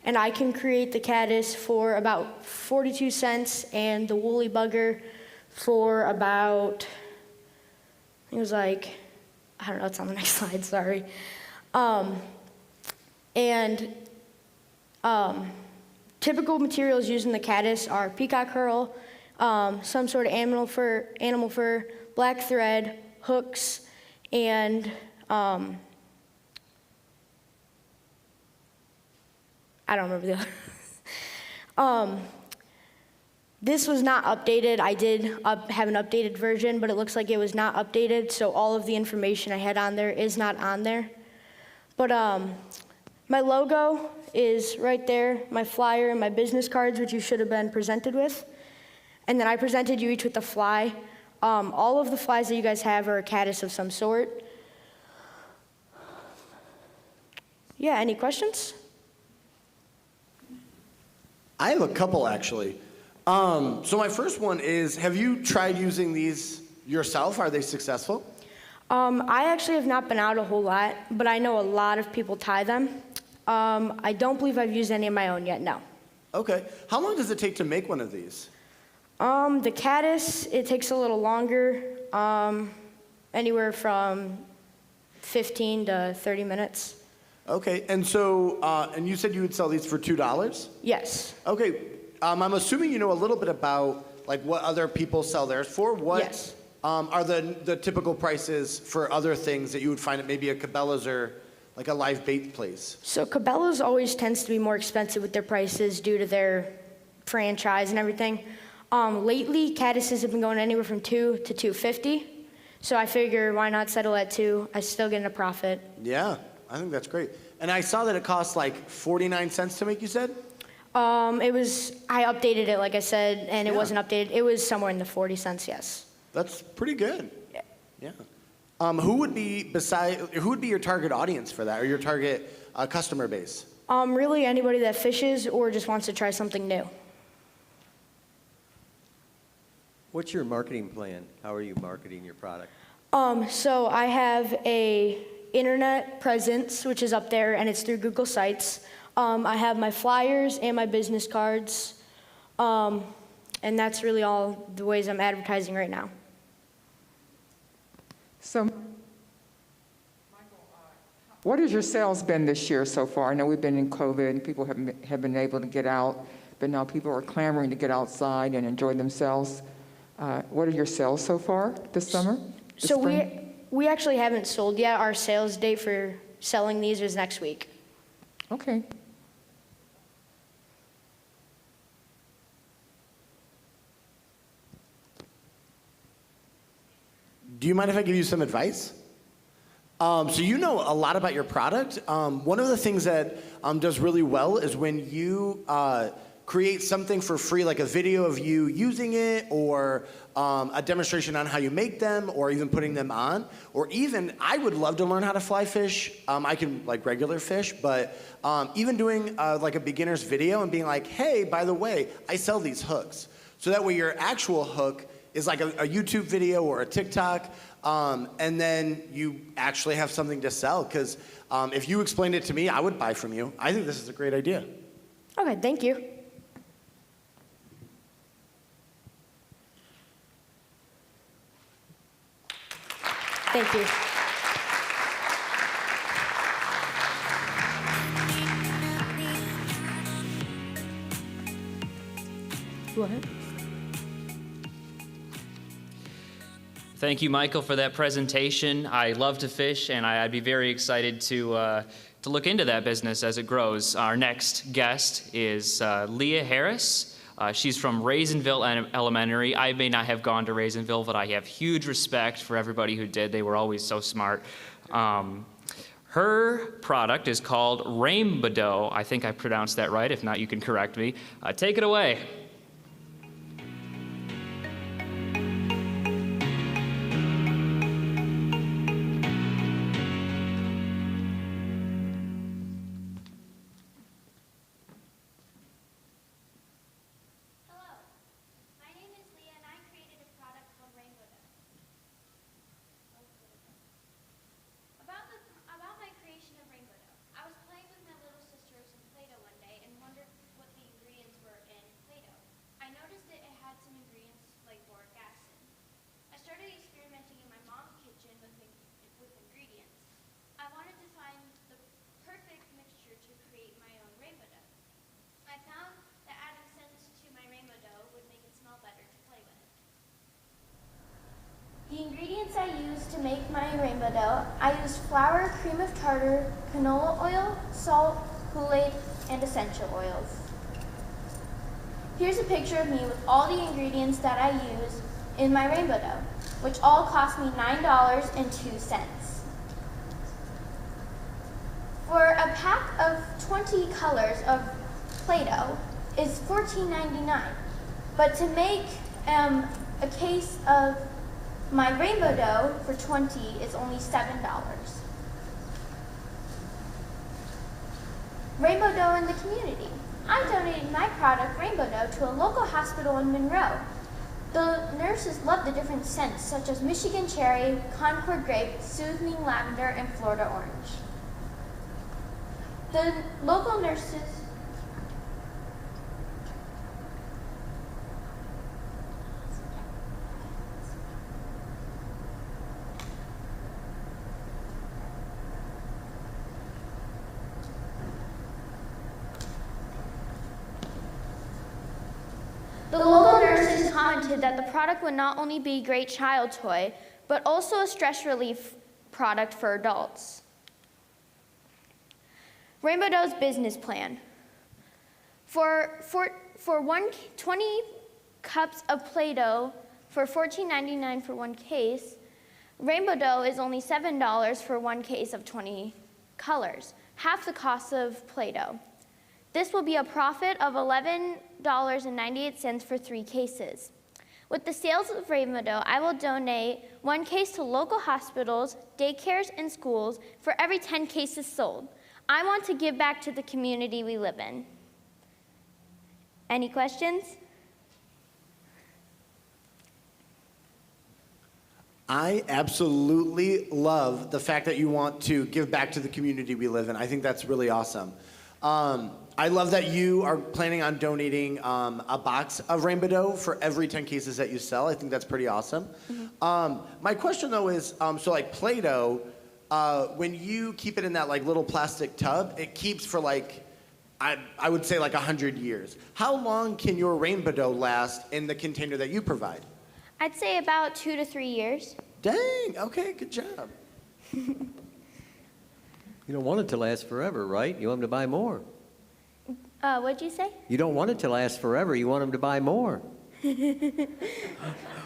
and I can create the caddis for about 42 cents and the woolly bugger for about, I think it was like, I don't know, it's on the next slide, sorry. Typical materials used in the caddis are peacock herl, some sort of animal fur, black thread, hooks, and I don't remember the other. This was not updated. I did have an updated version, but it looks like it was not updated, so all of the information I had on there is not on there. But my logo is right there, my flyer and my business cards, which you should have been presented with. And then I presented you each with a fly. All of the flies that you guys have are a caddis of some sort. Yeah, any questions? I have a couple, actually. So my first one is, have you tried using these yourself? Are they successful? I actually have not been out a whole lot, but I know a lot of people tie them. I don't believe I've used any of my own yet, no. Okay. How long does it take to make one of these? The caddis, it takes a little longer, anywhere from 15 to 30 minutes. Okay, and so, and you said you would sell these for $2? Yes. Okay, I'm assuming you know a little bit about like what other people sell theirs for. What Yes. Are the typical prices for other things that you would find at maybe a Cabela's or like a live bait place? So Cabela's always tends to be more expensive with their prices due to their franchise and everything. Lately, caddises have been going anywhere from $2 to $2.50. So I figure why not settle at $2? I still get a profit. Yeah, I think that's great. And I saw that it costs like 49 cents to make, you said? I updated it, like I said, and it Yeah. wasn't updated. It was somewhere in the 40 cents, yes. That's pretty good. Yeah. Yeah. Who would be your target audience for that, or your target customer base? Really anybody that fishes or just wants to try something new. What's your marketing plan? How are you marketing your product? So I have a internet presence, which is up there, and it's through Google Sites. I have my flyers and my business cards, and that's really all the ways I'm advertising right now. So, what has your sales been this year so far? I know we've been in COVID, and people have been able to get out, but now people are clamoring to get outside and enjoy themselves. What are your sales so far this summer? this So spring? we actually haven't sold yet. Our sales date for selling these is next week. Okay. Do you mind if I give you some advice? So you know a lot about your product. One of the things that does really well is when you create something for free, like a video of you using it, or a demonstration on how you make them, or even putting them on. Or even, I would love to learn how to fly fish. I can like regular fish, but even doing like a beginner's video and being like, hey, by the way, I sell these hooks. So that way your actual hook is like a YouTube video or a TikTok, and then you actually have something to sell. Because if you explained it to me, I would buy from you. I think this is a great idea. Okay, thank you. Thank you. Go ahead. Thank you, Michael, for that presentation. I love to fish, and I'd be very excited to look into that business as it grows. Our next guest is Leah Harris. She's from Raisinville Elementary. I may not have gone to Raisinville, but I have huge respect for everybody who did. They were always so smart. Her product is called Rainbow. I think I pronounced that right. If not, you can correct me. Take it away. The ingredients I use to make my rainbow dough, I use flour, cream of tartar, canola oil, salt, Kool-Aid, and essential oils. Here's a picture of me with all the ingredients that I use in my rainbow dough, which all cost me $9.02. For a pack of 20 colors of Play-Doh is $14.99, but to make a case of my rainbow dough for 20 is only $7. Rainbow dough in the community. I donated my product, rainbow dough, to a local hospital in Monroe. The nurses love the different scents, such as Michigan cherry, Concord grape, soothing lavender, and Florida orange. The local nurses commented that the product would not only be a great child toy, but also a stress relief product for adults. Rainbow Dough's business plan. For 20 cups of Play-Doh for $14.99 for one case, Rainbow Dough is only $7 for one case of 20 colors, half the cost of Play-Doh. This will be a profit of $11.98 for 3 cases. With the sales of Rainbow Dough, I will donate 1 case to local hospitals, daycares, and schools for every 10 cases sold. I want to give back to the community we live in. Any questions? I absolutely love the fact that you want to give back to the community we live in. I think that's really awesome. I love that you are planning on donating a box of Rainbow Dough for every 10 cases that you sell. I think that's pretty awesome. Mm-hmm. My question though is, so like Play-Doh, when you keep it in that like little plastic tub, it keeps for like, I would say like 100 years. How long can your Rainbow Dough last in the container that you provide? I'd say about 2 to 3 years. Dang, okay, good job. You don't want it to last forever, right? You want them to buy more. What'd you say? You don't want it to last forever. You want them to buy more.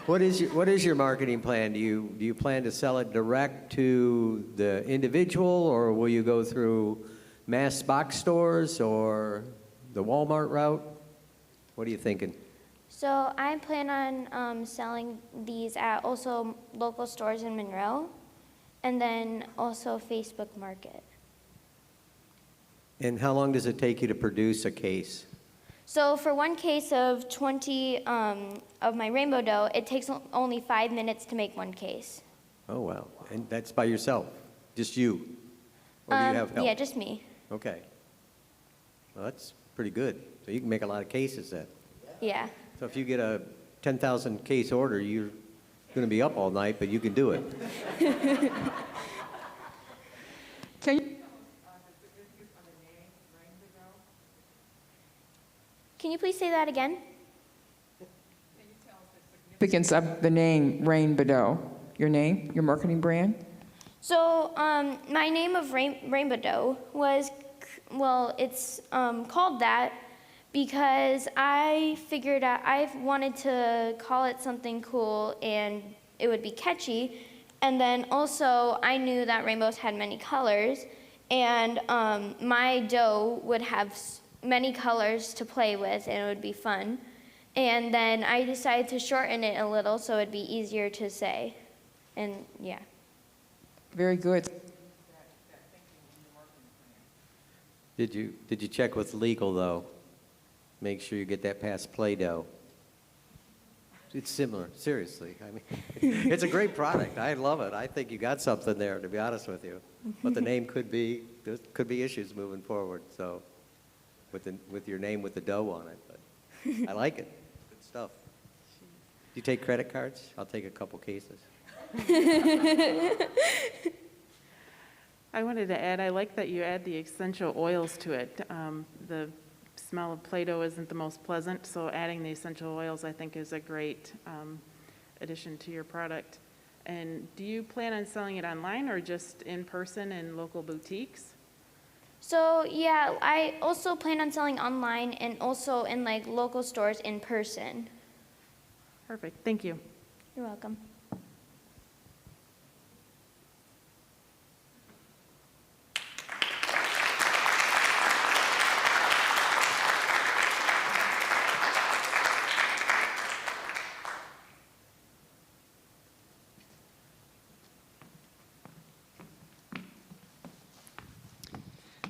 What is your marketing plan? Do you plan to sell it direct to the individual, or will you go through mass box stores or the Walmart route? What are you thinking? So I plan on selling these at also local stores in Monroe, and then also Facebook Market. And how long does it take you to produce a case? So for one case of 20 of my rainbow dough, it takes only 5 minutes to make one case. Oh, wow. And that's by yourself? Just you? Or do you have help? Yeah, just me. Okay. Well, that's pretty good. So you can make a lot of cases then. Yeah. So if you get a 10,000 case order, you're going to be up all night, but you can do it. Can you Can you please say that again? significance of the name Rainbow Dough? Your name, your marketing brand? So my name of rainbow dough was, well, it's called that because I figured out I wanted to call it something cool and it would be catchy. And then also I knew that rainbows had many colors, and my dough would have many colors to play with, and it would be fun. And then I decided to shorten it a little so it'd be easier to say. And yeah. Very good. Did you check with legal, though? Make sure you get that past Play-Doh. It's similar, seriously. I mean, it's a great product. I love it. I think you got something there, to be honest with you. But the name there could be issues moving forward, so, with your name with the dough on it. But I like it. Good stuff. Do you take credit cards? I'll take a couple cases. I wanted to add, I like that you add the essential oils to it. The smell of Play-Doh isn't the most pleasant, so adding the essential oils, I think, is a great addition to your product. And do you plan on selling it online or just in person in local boutiques? So yeah, I also plan on selling online and also in like local stores in person. Perfect, thank you. You're welcome.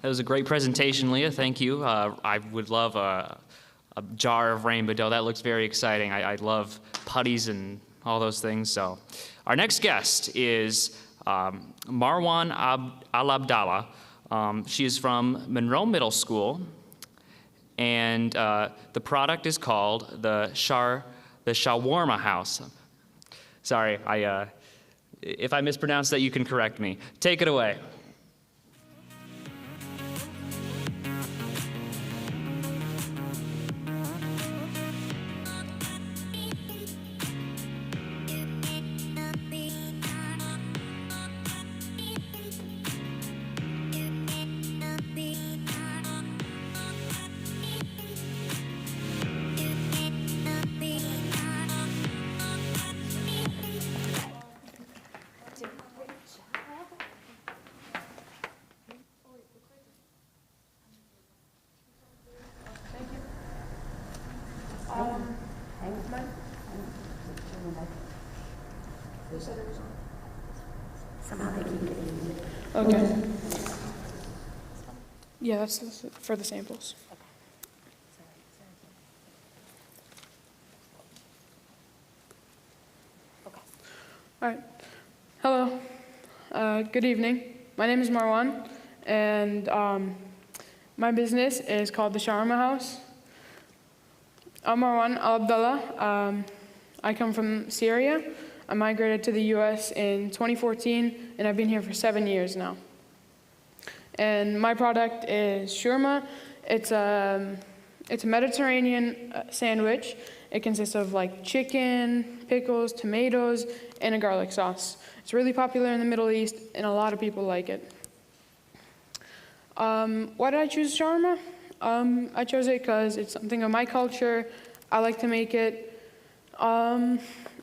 That was a great presentation, Leah. Thank you. I would love a jar of rainbow dough. That looks very exciting. I love putties and all those things. So, our next guest is Marwan Al-Abdallah. She is from Monroe Middle School, and the product is called the Shawarma House. Sorry, if I mispronounce that, you can correct me. Take it away. Okay. Yeah, that's for the samples. All right. Hello. Good evening. My name is Marwan, and my business is called the Shawarma House. I'm Marwan Al-Abdallah. I come from Syria. I migrated to the U.S. in 2014, and I've been here for 7 years now. And my product is shawarma. It's a Mediterranean sandwich. It consists of like chicken, pickles, tomatoes, and a garlic sauce. It's really popular in the Middle East, and a lot of people like it. Why did I choose shawarma? I chose it because it's something of my culture. I like to make it.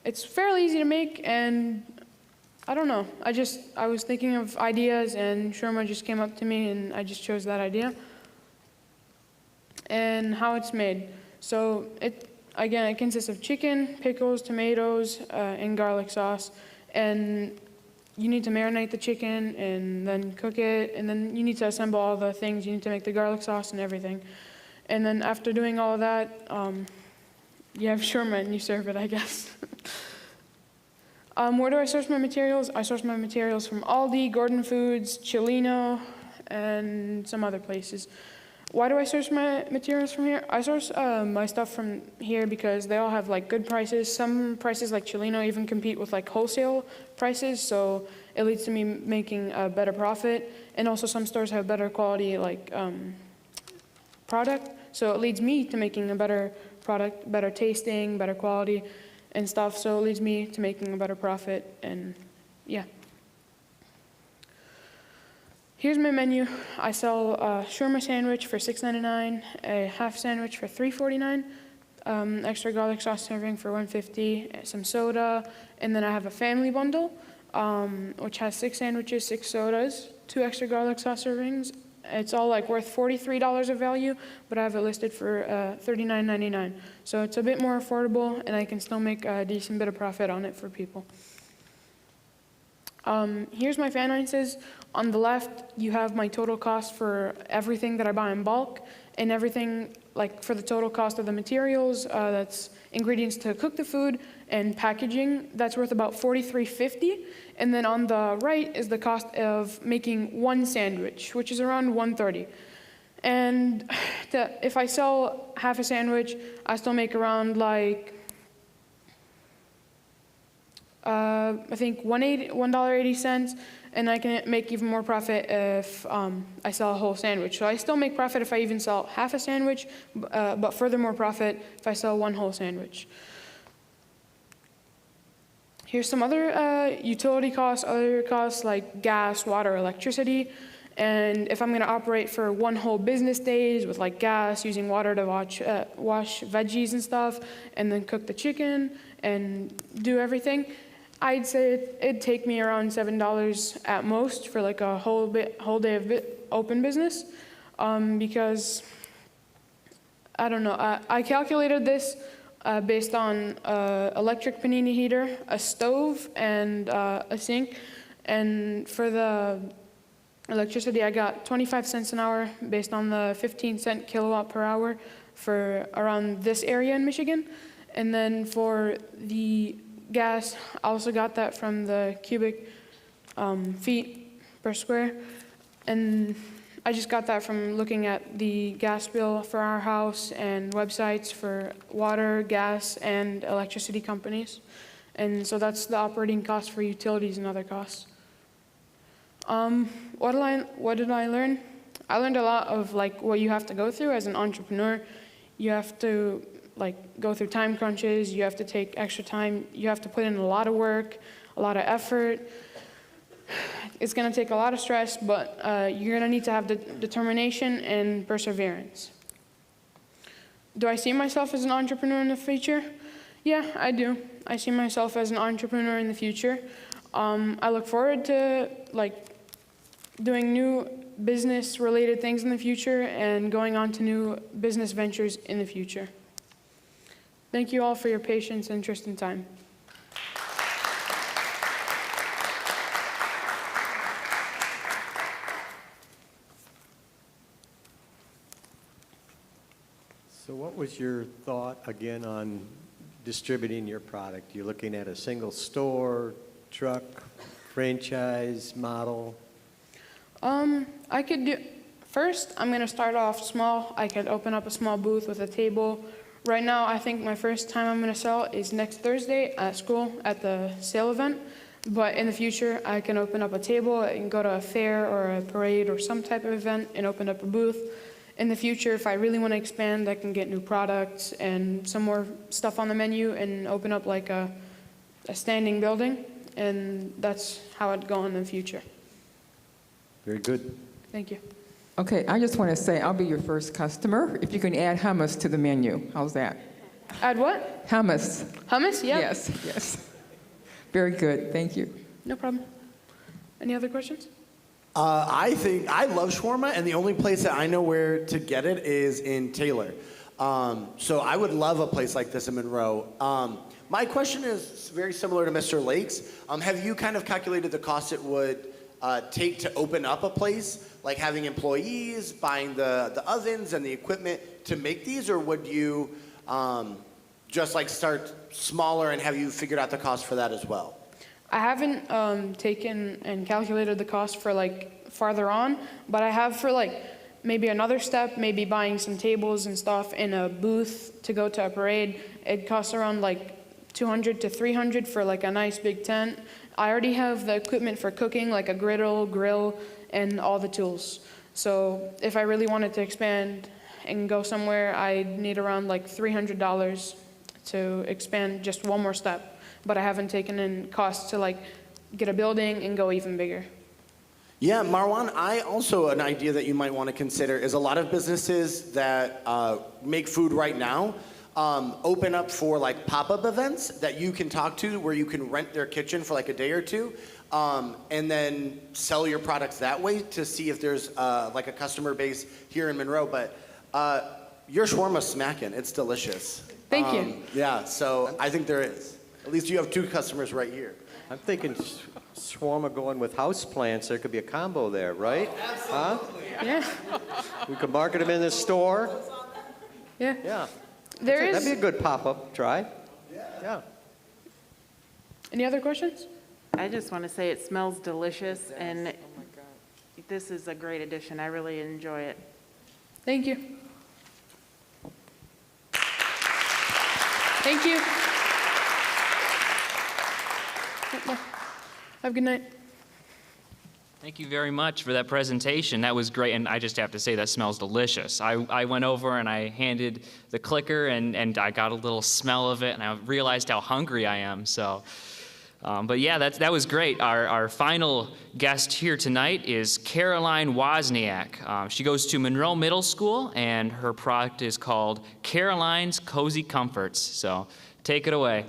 It's fairly easy to make, and I don't know. I was thinking of ideas, and shawarma just came up to me, and I just chose that idea. And how it's made. So again, it consists of chicken, pickles, tomatoes, and garlic sauce. And you need to marinate the chicken and then cook it, and then you need to assemble all the things. You need to make the garlic sauce and everything. And then after doing all of that, you have shawarma and you serve it, I guess. Where do I source my materials? I source my materials from Aldi, Gordon Foods, Chilino, and some other places. Why do I source my materials from here? I source my stuff from here because they all have like good prices. Some prices like Chilino even compete with like wholesale prices, so it leads to me making a better profit. And also some stores have better quality like product, so it leads me to making a better product, better tasting, better quality and stuff, so it leads me to making a better profit, and yeah. Here's my menu. I sell a shawarma sandwich for $6.99, a half sandwich for $3.49, extra garlic sauce serving for $1.50, some soda, and then I have a family bundle, which has 6 sandwiches, 6 sodas, 2 extra garlic sauce servings. It's all like worth $43 of value, but I have it listed for $39.99. So it's a bit more affordable, and I can still make a decent bit of profit on it for people. Here's my finances. On the left, you have my total cost for everything that I buy in bulk, and everything like for the total cost of the materials, that's ingredients to cook the food and packaging, that's worth about $43.50. And then on the right is the cost of making 1 sandwich, which is around $1.30. And if I sell half a sandwich, I still make around like, I think $1.80, and I can make even more profit if I sell a whole sandwich. So I still make profit if I even sell half a sandwich, but furthermore profit if I sell 1 whole sandwich. Here's some other utility costs, other costs like gas, water, electricity. And if I'm gonna operate for 1 whole business days with like gas, using water to wash veggies and stuff, and then cook the chicken and do everything, I'd say it'd take me around $7 at most for like a whole day of open business, because I don't know. I calculated this based on electric panini heater, a stove, and a sink. And for the electricity, I got 25 cents an hour based on the 15-cent kilowatt per hour for around this area in Michigan. And then for the gas, I also got that from the cubic feet per square. And I just got that from looking at the gas bill for our house and websites for water, gas, and electricity companies. And so that's the operating cost for utilities and other costs. What did I learn? I learned a lot of like what you have to go through as an entrepreneur. You have to like go through time crunches, you have to take extra time, you have to put in a lot of work, a lot of effort. It's gonna take a lot of stress, but you're gonna need to have determination and perseverance. Do I see myself as an entrepreneur in the future? Yeah, I do. I see myself as an entrepreneur in the future. I look forward to like doing new business related things in the future and going on to new business ventures in the future. Thank you all for your patience, interest, and time. So what was your thought again on distributing your product? You're looking at a single store, truck, franchise model? I could do, first I'm gonna start off small. I could open up a small booth with a table. Right now, I think my first time I'm gonna sell is next Thursday at school at the sale event. But in the future, I can open up a table and go to a fair or a parade or some type of event and open up a booth. In the future, if I really want to expand, I can get new products and some more stuff on the menu and open up like a standing building. And that's how it'd go in the future. Very good. Thank you. Okay, I just want to say I'll be your first customer if you can add hummus to the menu. How's that? Add what? Hummus. Hummus? Yeah. Yes, yes. Very good. Thank you. No problem. Any other questions? I love shawarma, and the only place that I know where to get it is in Taylor. So I would love a place like this in Monroe. My question is very similar to Mr. Lake's. Have you kind of calculated the cost it would take to open up a place, like having employees, buying the ovens and the equipment to make these, or would you just like start smaller and have you figured out the cost for that as well? I haven't taken and calculated the cost for like farther on, but I have for like maybe another step, maybe buying some tables and stuff in a booth to go to a parade. It costs around like $200 to $300 for like a nice big tent. I already have the equipment for cooking, like a grill, and all the tools. So if I really wanted to expand and go somewhere, I'd need around like $300 to expand just one more step. But I haven't taken in costs to like get a building and go even bigger. Yeah, Marwan, an idea that you might want to consider is a lot of businesses that make food right now open up for like pop-up events that you can talk to where you can rent their kitchen for like a day or two and then sell your products that way to see if there's like a customer base here in Monroe. But your shawarma's smacking. It's delicious. Thank you. Yeah, so I think there is. At least you have 2 customers right here. I'm thinking shawarma going with house plants. There could be a combo there, right? Absolutely. Huh? Yeah, We could market them in the store. yeah. Yeah. There is. That'd be a good pop-up try. Yeah. Any other questions? I just want to say it smells delicious, and this is a great addition. I really enjoy it. Thank you. Thank you. Have a good night. Thank you very much for that presentation. That was great, and I just have to say that smells delicious. I went over and I handed the clicker, and I got a little smell of it, and I realized how hungry I am. So, but yeah, that was great. Our final guest here tonight is Caroline Wozniak. She goes to Monroe Middle School, and her product is called Caroline's Cozy Comforts. So, take it away.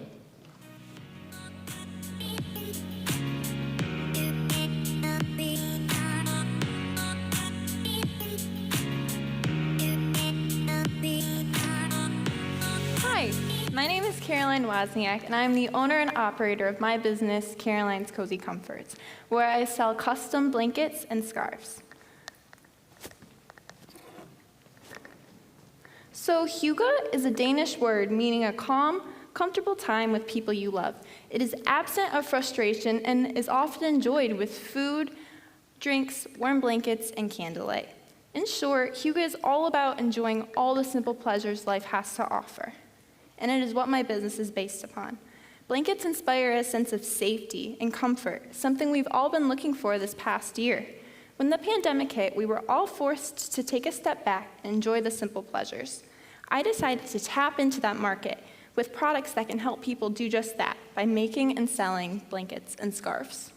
My name is Caroline Wozniak, and I'm the owner and operator of my business, Caroline's Cozy Comforts, where I sell custom blankets and scarves. So, hygge is a Danish word meaning a calm, comfortable time with people you love. It is absent of frustration and is often enjoyed with food, drinks, warm blankets, and candlelight. In short, hygge is all about enjoying all the simple pleasures life has to offer. And it is what my business is based upon. Blankets inspire a sense of safety and comfort, something we've all been looking for this past year. When the pandemic hit, we were all forced to take a step back and enjoy the simple pleasures. I decided to tap into that market with products that can help people do just that by making and selling blankets and scarves.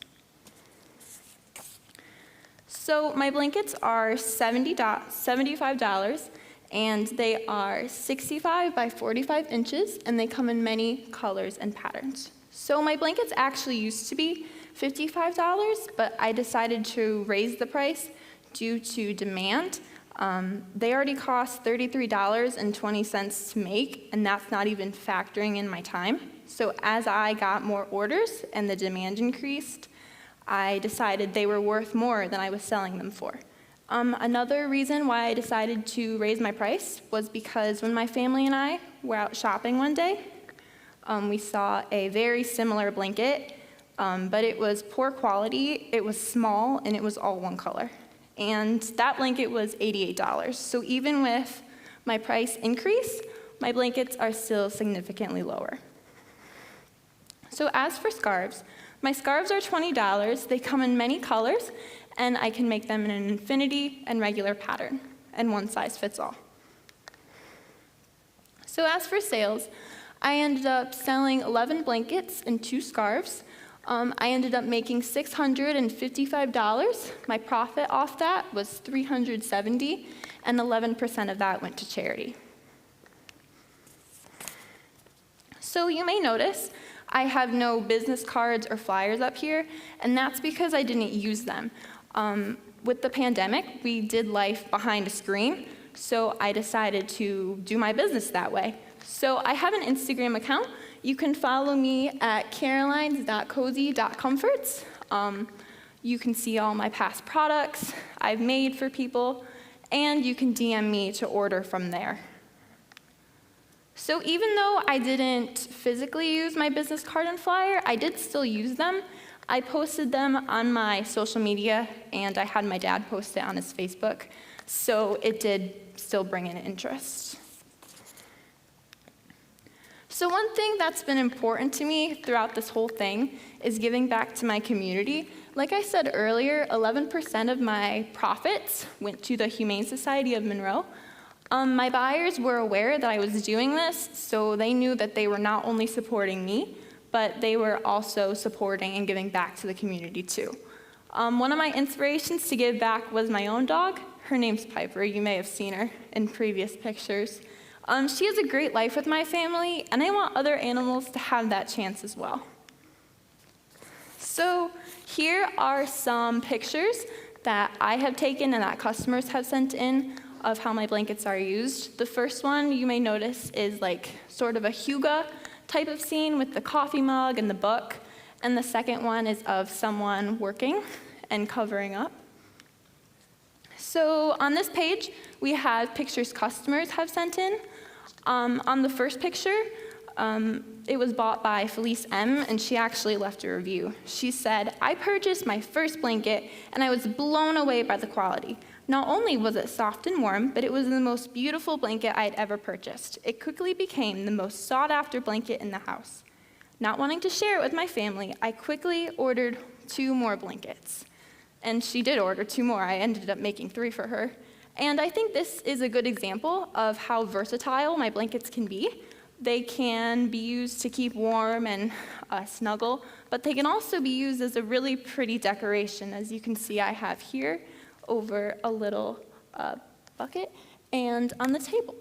So my blankets are $75, and they are 65 by 45 inches, and they come in many colors and patterns. So my blankets actually used to be $55, but I decided to raise the price due to demand. They already cost $33.20 to make, and that's not even factoring in my time. So as I got more orders and the demand increased, I decided they were worth more than I was selling them for. Another reason why I decided to raise my price was because when my family and I were out shopping one day, we saw a very similar blanket, but it was poor quality, it was small, and it was all one color. And that blanket was $88. So even with my price increase, my blankets are still significantly lower. So as for scarves, my scarves are $20. They come in many colors, and I can make them in an infinity and regular pattern, and one size fits all. So as for sales, I ended up selling 11 blankets and 2 scarves. I ended up making $655. My profit off that was $370, and 11% of that went to charity. So you may notice I have no business cards or flyers up here, and that's because I didn't use them. With the pandemic, we did life behind a screen, so I decided to do my business that way. So I have an Instagram account. You can follow me at carolines.cozy.comforts. You can see all my past products I've made for people, and you can DM me to order from there. So even though I didn't physically use my business card and flyer, I did still use them. I posted them on my social media, and I had my dad post it on his Facebook, so it did still bring in interest. So one thing that's been important to me throughout this whole thing is giving back to my community. Like I said earlier, 11% of my profits went to the Humane Society of Monroe. My buyers were aware that I was doing this, so they knew that they were not only supporting me, but they were also supporting and giving back to the community too. One of my inspirations to give back was my own dog. Her name's Piper. You may have seen her in previous pictures. She has a great life with my family, and I want other animals to have that chance as well. So here are some pictures that I have taken and that customers have sent in of how my blankets are used. The first one you may notice is like sort of a hygge type of scene with the coffee mug and the book. And the second one is of someone working and covering up. So on this page, we have pictures customers have sent in. On the first picture, it was bought by Felice M, and she actually left a review. She said, "I purchased my first blanket, and I was blown away by the quality. Not only was it soft and warm, but it was the most beautiful blanket I had ever purchased. It quickly became the most sought-after blanket in the house. Not wanting to share it with my family, I quickly ordered 2 more blankets." And she did order 2 more. I ended up making 3 for her. And I think this is a good example of how versatile my blankets can be. They can be used to keep warm and snuggle, but they can also be used as a really pretty decoration. As you can see, I have here over a little bucket and on the table.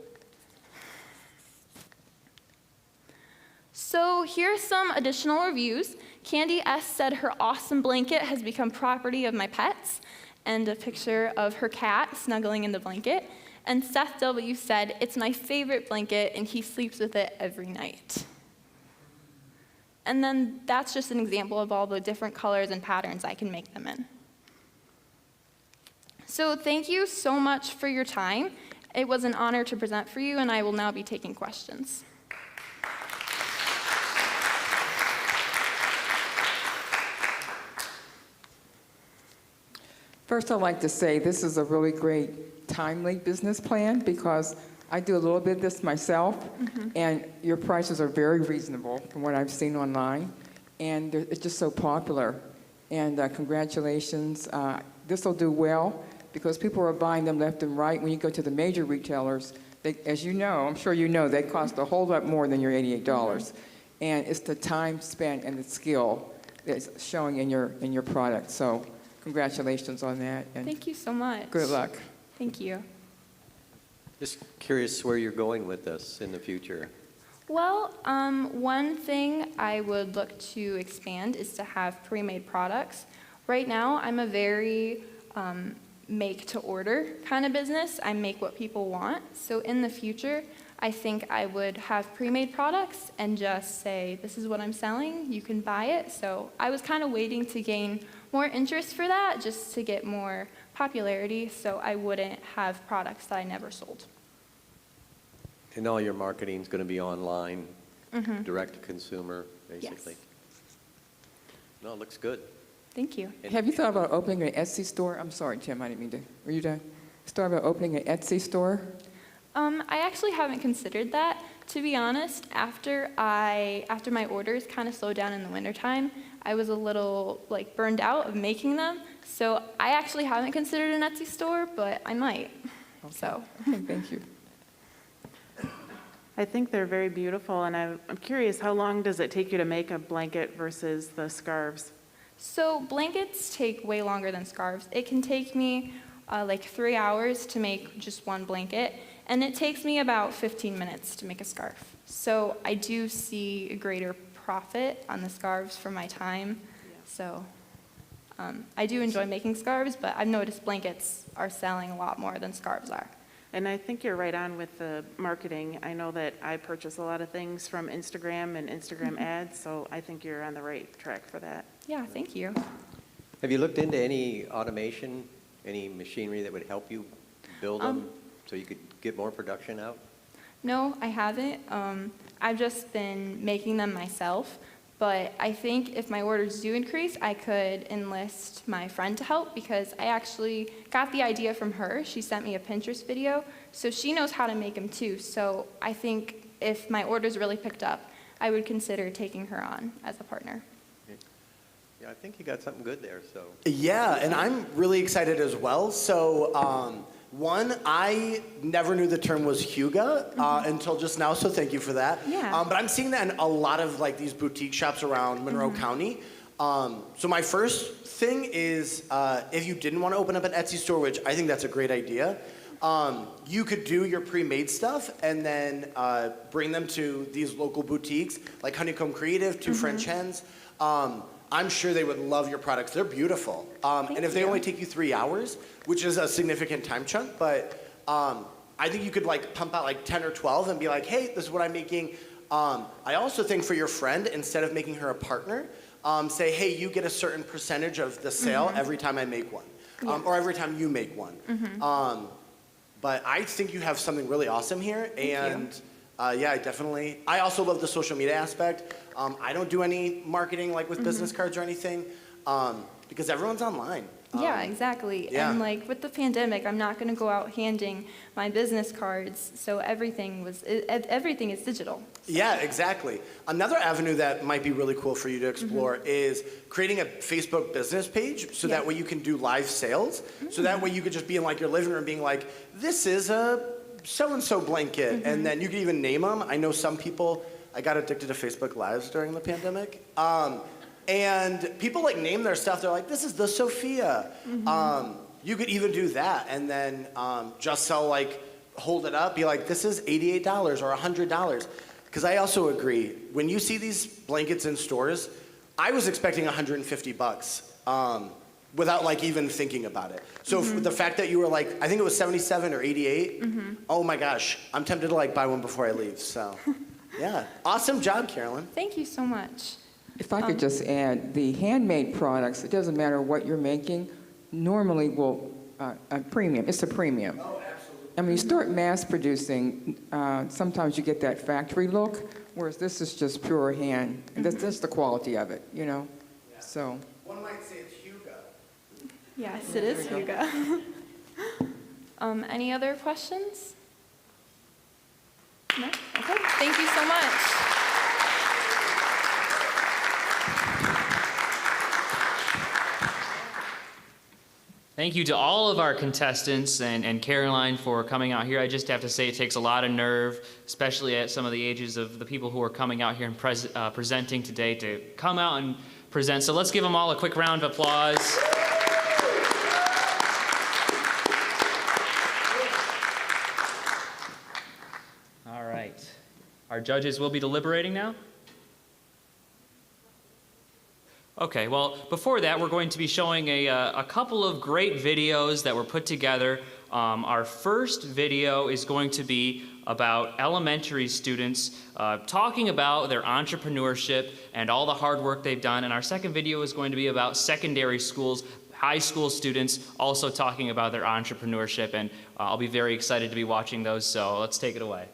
So here are some additional reviews. Candy S said her awesome blanket has become property of my pets, and a picture of her cat snuggling in the blanket. And Seth W said, "It's my favorite blanket, and he sleeps with it every night." And then that's just an example of all the different colors and patterns I can make them in. So thank you so much for your time. It was an honor to present for you, and I will now be taking questions. First, I'd like to say this is a really great, timely business plan because I do a little bit of this myself, and your prices are very reasonable from what I've seen online, and it's just so popular. And congratulations. This will do well because people are buying them left and right. When you go to the major retailers, they, as you know, I'm sure you know, they cost a whole lot more than your $88. And it's the time spent and the skill that's showing in your product. So congratulations on that. And thank you so much. Good luck. Thank you. Just curious where you're going with this in the future. Well, one thing I would look to expand is to have pre-made products. Right now, I'm a very make-to-order kind of business. I make what people want. So in the future, I think I would have pre-made products and just say, this is what I'm selling, you can buy it. So I was kind of waiting to gain more interest for that, just to get more popularity, so I wouldn't have products that I never sold. And all your marketing is going to be online, direct to consumer, basically. Yes. No, it looks good. Thank you. have you thought about opening an Etsy store? I'm sorry, Tim, I didn't mean to. Were you done? Thought about opening an Etsy store? I actually haven't considered that. To be honest, after my orders kind of slowed down in the wintertime, I was a little burned out of making them. So I actually haven't considered an Etsy store, but I might. Okay. So. Okay, thank you. I think they're very beautiful, and I'm curious, how long does it take you to make a blanket versus the scarves? So blankets take way longer than scarves. It can take me 3 hours to make just one blanket, and it takes me about 15 minutes to make a scarf. So I do see a greater profit on the scarves for my time. Yeah. So I do enjoy making scarves, but I've noticed blankets are selling a lot more than scarves are. And I think you're right on with the marketing. I know that I purchase a lot of things from Instagram and Instagram ads, so I think you're on the right track for that. Yeah, thank you. Have you looked into any automation, any machinery that would help you build them so you could get more production out? No, I haven't. I've just been making them myself, but I think if my orders do increase, I could enlist my friend to help because I actually got the idea from her. She sent me a Pinterest video, so she knows how to make them too. So I think if my orders really picked up, I would consider taking her on as a partner. Yeah, I think you got something good there, so. Yeah, and I'm really excited as well. So, one, I never knew the term was Huga until just now, so thank you for that. Yeah. But I'm seeing that in a lot of like these boutique shops around Monroe County. So my first thing is, if you didn't want to open up an Etsy store, which I think that's a great idea, you could do your pre-made stuff and then bring them to these local boutiques like Honeycomb Creative, Two French Hens. I'm sure they would love your products. They're beautiful. And if they only take you 3 hours, which is a significant time chunk, but I think you could like pump out like 10 or 12 and be like, hey, this is what I'm making. I also think for your friend, instead of making her a partner, say, hey, you get a certain percentage of the sale every time I make one, or every time you make one. But I think you have something really awesome here, and yeah, I also love the social media aspect. I don't do any marketing like with business cards or anything, because everyone's online. Yeah, exactly. yeah. And like with the pandemic, I'm not going to go out handing my business cards, so everything is digital. Yeah, exactly. Another avenue that might be really cool for you to explore is creating a Facebook business page so that way you can do live sales. So that way you could just be in like your living room being like, this is a so-and-so blanket. And then you could even name them. I know some people, I got addicted to Facebook Lives during the pandemic. And people like name their stuff. They're like, this is the Sophia. You could even do that and then just sell like, hold it up, be like, this is $88 or $100. Because I also agree, when you see these blankets in stores, I was expecting $150 without like even thinking about it. So the fact that you were like, I think it was 77 or 88, oh my gosh, I'm tempted to like buy one before I leave. So yeah, awesome job, Carolyn. Thank you so much. If I could just add, the handmade products, it doesn't matter what you're making, normally will, a premium, it's a premium. Oh, absolutely. And when you start mass producing, sometimes you get that factory look, whereas this is just pure hand. And that's the quality of it, you know? Yeah. So. One might say it's Huga. Yes, it is Huga. Any other questions? No? Okay, thank you so much. Thank you to all of our contestants and Caroline for coming out here. I just have to say it takes a lot of nerve, especially at some of the ages of the people who are coming out here and presenting today to come out and present. So let's give them all a quick round of applause. All right. Our judges will be deliberating now. Okay, well, before that, we're going to be showing a couple of great videos that were put together. Our first video is going to be about elementary students talking about their entrepreneurship and all the hard work they've done. And our second video is going to be about secondary schools, high school students also talking about their entrepreneurship. And I'll be very excited to be watching those, so let's take it away.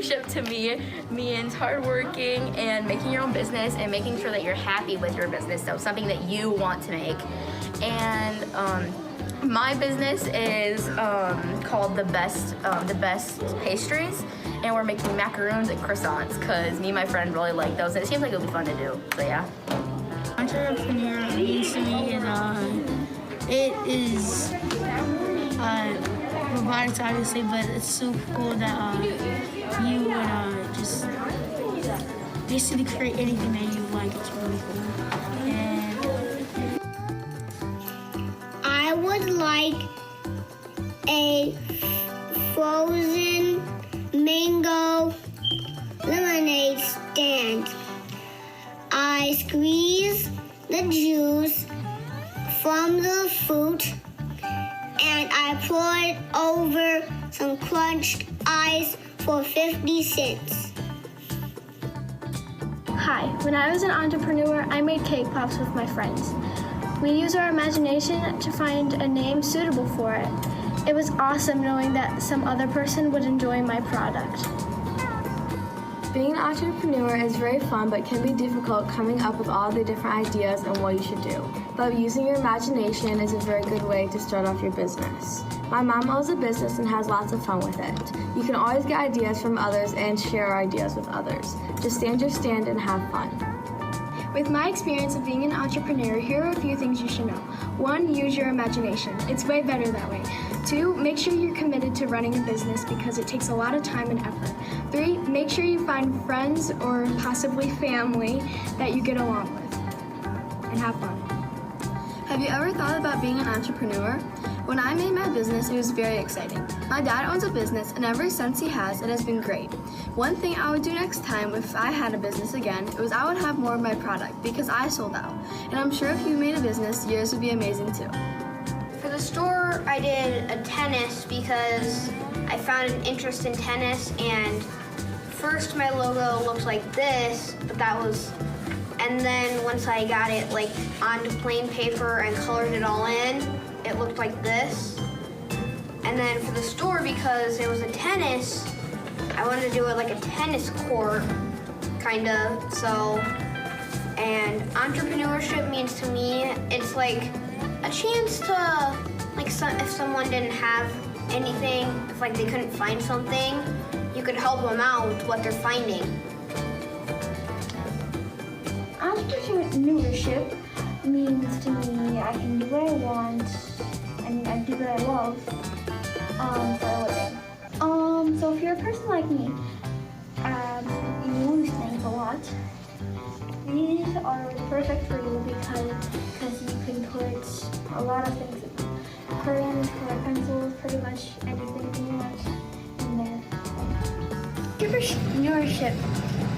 entrepreneurship to me means hardworking and making your own business and making sure that you're happy with your business, so something that you want to make. And my business is called The Best Pastries, and we're making macaroons and croissants because me and my friend really like those, and it seems like it would be fun to do, so yeah. Entrepreneur means to me is robotics, obviously, but it's so cool that you would just basically create anything that you like. It's really cool. And I would like a frozen mango lemonade stand. I squeeze the juice from the fruit and I pour it over some crunched ice for 50 cents. Hi, when I was an entrepreneur, I made cake pops with my friends. We used our imagination to find a name suitable for it. It was awesome knowing that some other person would enjoy my product. Being an entrepreneur is very fun, but can be difficult coming up with all the different ideas and what you should do. But using your imagination is a very good way to start off your business. My mom owns a business and has lots of fun with it. You can always get ideas from others and share ideas with others. Just stand your stand and have fun. With my experience of being an entrepreneur, here are a few things you should know. 1, use your imagination. It's way better that way. 2, make sure you're committed to running a business because it takes a lot of time and effort. 3, make sure you find friends or possibly family that you get along with. And have fun. Have you ever thought about being an entrepreneur? When I made my business, it was very exciting. My dad owns a business, and ever since he has, it has been great. One thing I would do next time if I had a business again, was I would have more of my product because I sold out. And I'm sure if you made a business, yours would be amazing too. For the store, I did a tennis because I found an interest in tennis, and first my logo looked like this, and then once I got it like onto plain paper and colored it all in, it looked like this. And then for the store, because it was a tennis, I wanted to do it like a tennis court, kind of, so. And entrepreneurship means to me, it's like a chance to, like if someone didn't have anything, if like they couldn't find something, you could help them out with what they're finding. Entrepreneurship means to me I can do what I want and I do what I love for a living. So if you're a person like me, you lose things a lot. These are perfect for you because you can put a lot of things in. Crayons, color pencils, pretty much anything you want in there.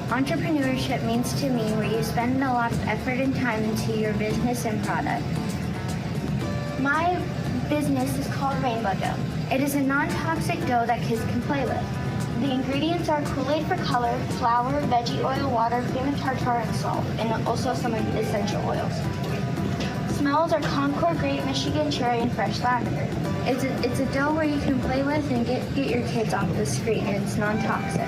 Entrepreneurship means to me where you spend a lot of effort and time into your business and product. My business is called Rainbow Dough. It is a non-toxic dough that kids can play with. The ingredients are Kool-Aid for color, flour, veggie oil, water, cream and tartar, and salt, and also some essential oils. Smells are Concord, Great Michigan, cherry, and fresh lavender. It's a dough where you can play with and get your kids off the screen, and it's non-toxic.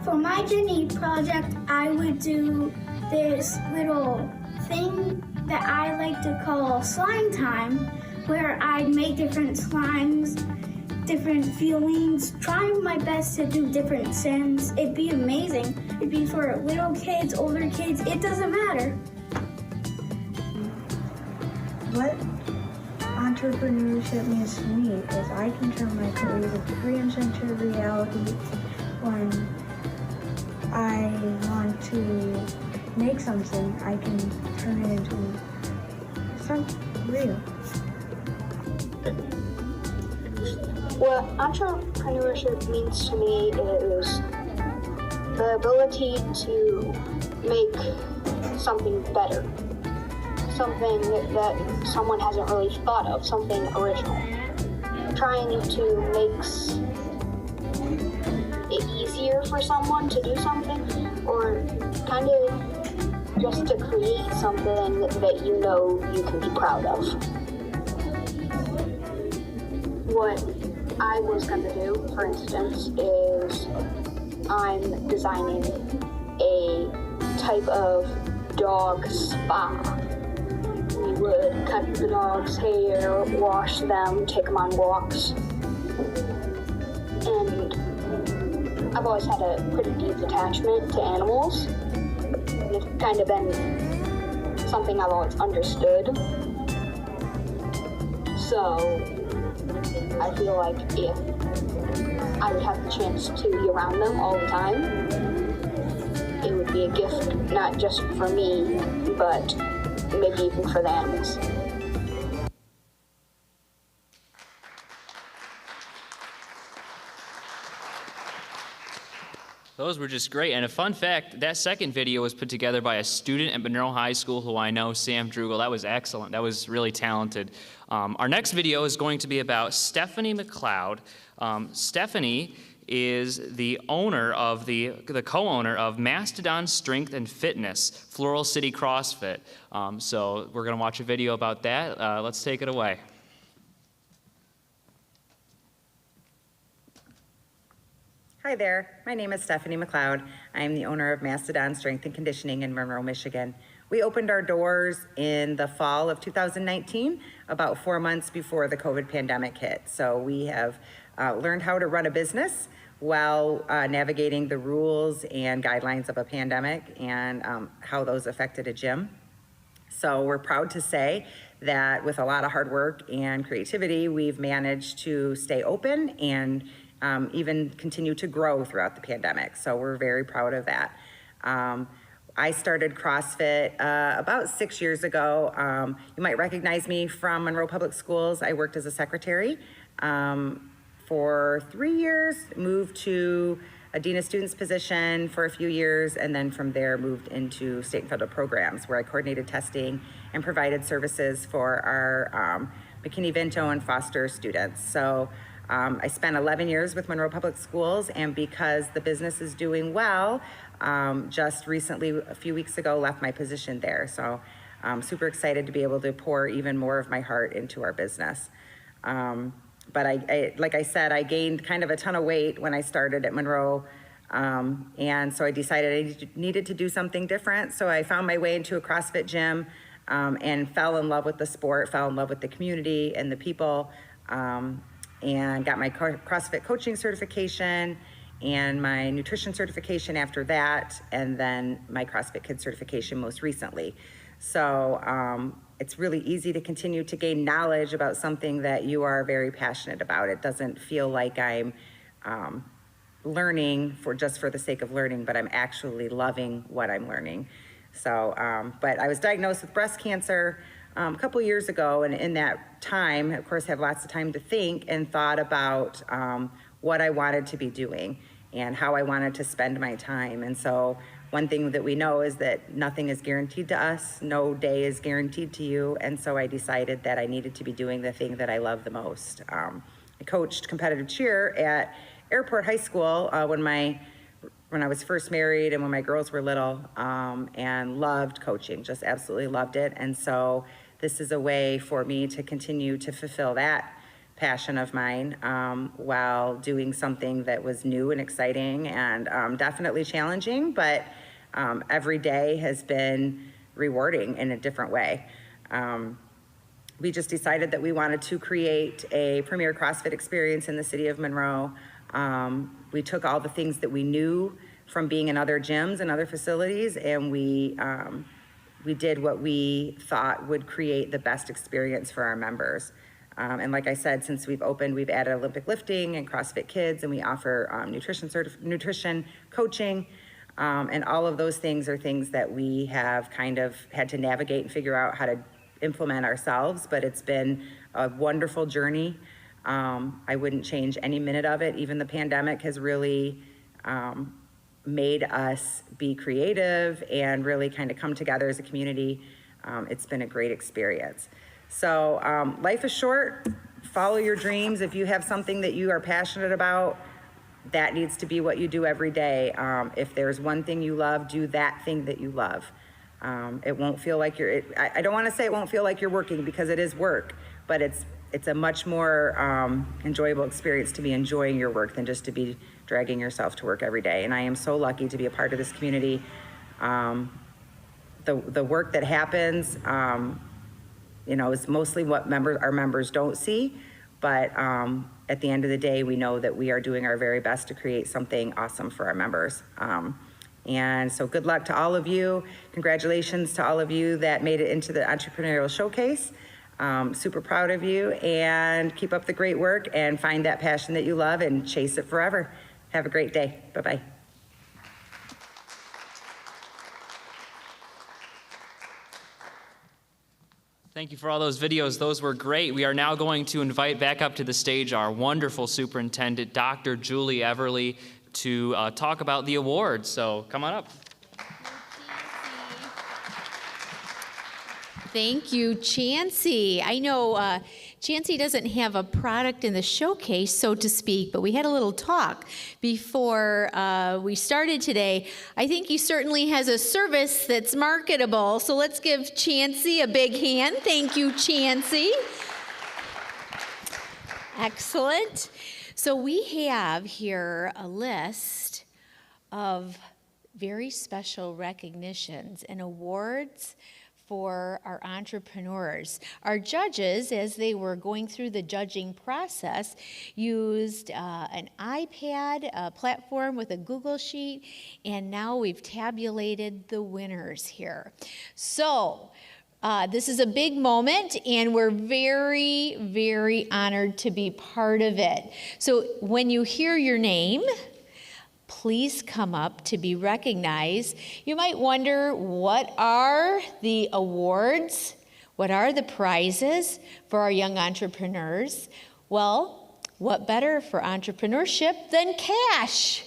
For my Jenny project, I would do this little thing that I like to call slime time, where I'd make different slimes, different feelings, trying my best to do different scents. It'd be amazing. It'd be for little kids, older kids, it doesn't matter. What entrepreneurship means to me is I can turn my career into dreams into reality when I want to make something, I can turn it into something real. What entrepreneurship means to me is the ability to make something better, something that someone hasn't really thought of, something original. Trying to make it easier for someone to do something, or kind of just to create something that you know you can be proud of. What I was going to do, for instance, is I'm designing a type of dog spa. We would cut the dog's hair, wash them, take them on walks. And I've always had a pretty deep attachment to animals. It's kind of been something I've always understood. So I feel like if I would have the chance to be around them all the time, it would be a gift not just for me, but maybe even for the animals. Those were just great. And a fun fact, that second video was put together by a student at Monroe High School who I know, Sam Drugel. That was excellent. That was really talented. Our next video is going to be about Stephanie McLeod. Stephanie is the owner of the co-owner of Mastodon Strength and Fitness, Floral City CrossFit. So we're going to watch a video about that. Let's take it away. Hi there, my name is Stephanie McLeod. I am the owner of Mastodon Strength and Conditioning in Monroe, Michigan. We opened our doors in the fall of 2019, about 4 months before the COVID pandemic hit. So we have learned how to run a business while navigating the rules and guidelines of a pandemic and how those affected a gym. So we're proud to say that with a lot of hard work and creativity, we've managed to stay open and even continue to grow throughout the pandemic. So we're very proud of that. I started CrossFit about 6 years ago. You might recognize me from Monroe Public Schools. I worked as a secretary for 3 years, moved to a Dean of Students position for a few years, and then from there moved into state and federal programs where I coordinated testing and provided services for our McKinney-Vento and Foster students. So I spent 11 years with Monroe Public Schools, and because the business is doing well, just recently, a few weeks ago, left my position there. So I'm super excited to be able to pour even more of my heart into our business. But I, like I said, I gained kind of a ton of weight when I started at Monroe, and so I decided I needed to do something different. So I found my way into a CrossFit gym and fell in love with the sport, fell in love with the community and the people, and got my CrossFit coaching certification and my nutrition certification after that, and then my CrossFit Kids certification most recently. So it's really easy to continue to gain knowledge about something that you are very passionate about. It doesn't feel like I'm learning just for the sake of learning, but I'm actually loving what I'm learning. So, but I was diagnosed with breast cancer a couple years ago, and in that time, of course, had lots of time to think and thought about what I wanted to be doing and how I wanted to spend my time. And so one thing that we know is that nothing is guaranteed to us, no day is guaranteed to you, and so I decided that I needed to be doing the thing that I love the most. I coached competitive cheer at Airport High School when I was first married and when my girls were little, and loved coaching, just absolutely loved it. And so this is a way for me to continue to fulfill that passion of mine while doing something that was new and exciting and definitely challenging, but every day has been rewarding in a different way. We just decided that we wanted to create a premier CrossFit experience in the city of Monroe. We took all the things that we knew from being in other gyms and other facilities, and we did what we thought would create the best experience for our members. And like I said, since we've opened, we've added Olympic lifting and CrossFit Kids, and we offer nutrition coaching, and all of those things are things that we have kind of had to navigate and figure out how to implement ourselves, but it's been a wonderful journey. I wouldn't change any minute of it. Even the pandemic has really made us be creative and really kind of come together as a community. It's been a great experience. So life is short, follow your dreams. If you have something that you are passionate about, that needs to be what you do every day. If there's one thing you love, do that thing that you love. It won't feel like I don't want to say it won't feel like you're working, because it is work, but it's it's a much more enjoyable experience to be enjoying your work than just to be dragging yourself to work every day. And I am so lucky to be a part of this community. The work that happens, is mostly what our members don't see, but at the end of the day, we know that we are doing our very best to create something awesome for our members. And so good luck to all of you. Congratulations to all of you that made it into the Entrepreneurial Showcase. Super proud of you, and keep up the great work and find that passion that you love and chase it forever. Have a great day. Bye-bye. Thank you for all those videos. Those were great. We are now going to invite back up to the stage our wonderful superintendent, Dr. Julie Everly, to talk about the awards. So come on up. Thank you, Chancey. I know Chancey doesn't have a product in the showcase, so to speak, but we had a little talk before we started today. I think he certainly has a service that's marketable, so let's give Chancey a big hand. Thank you, Chancey. Excellent. So we have here a list of very special recognitions and awards for our entrepreneurs. Our judges, as they were going through the judging process, used an iPad, a platform with a Google Sheet, and now we've tabulated the winners here. So, this is a big moment, and we're very, very honored to be part of it. So when you hear your name, please come up to be recognized. You might wonder, what are the awards? What are the prizes for our young entrepreneurs? Well, what better for entrepreneurship than cash?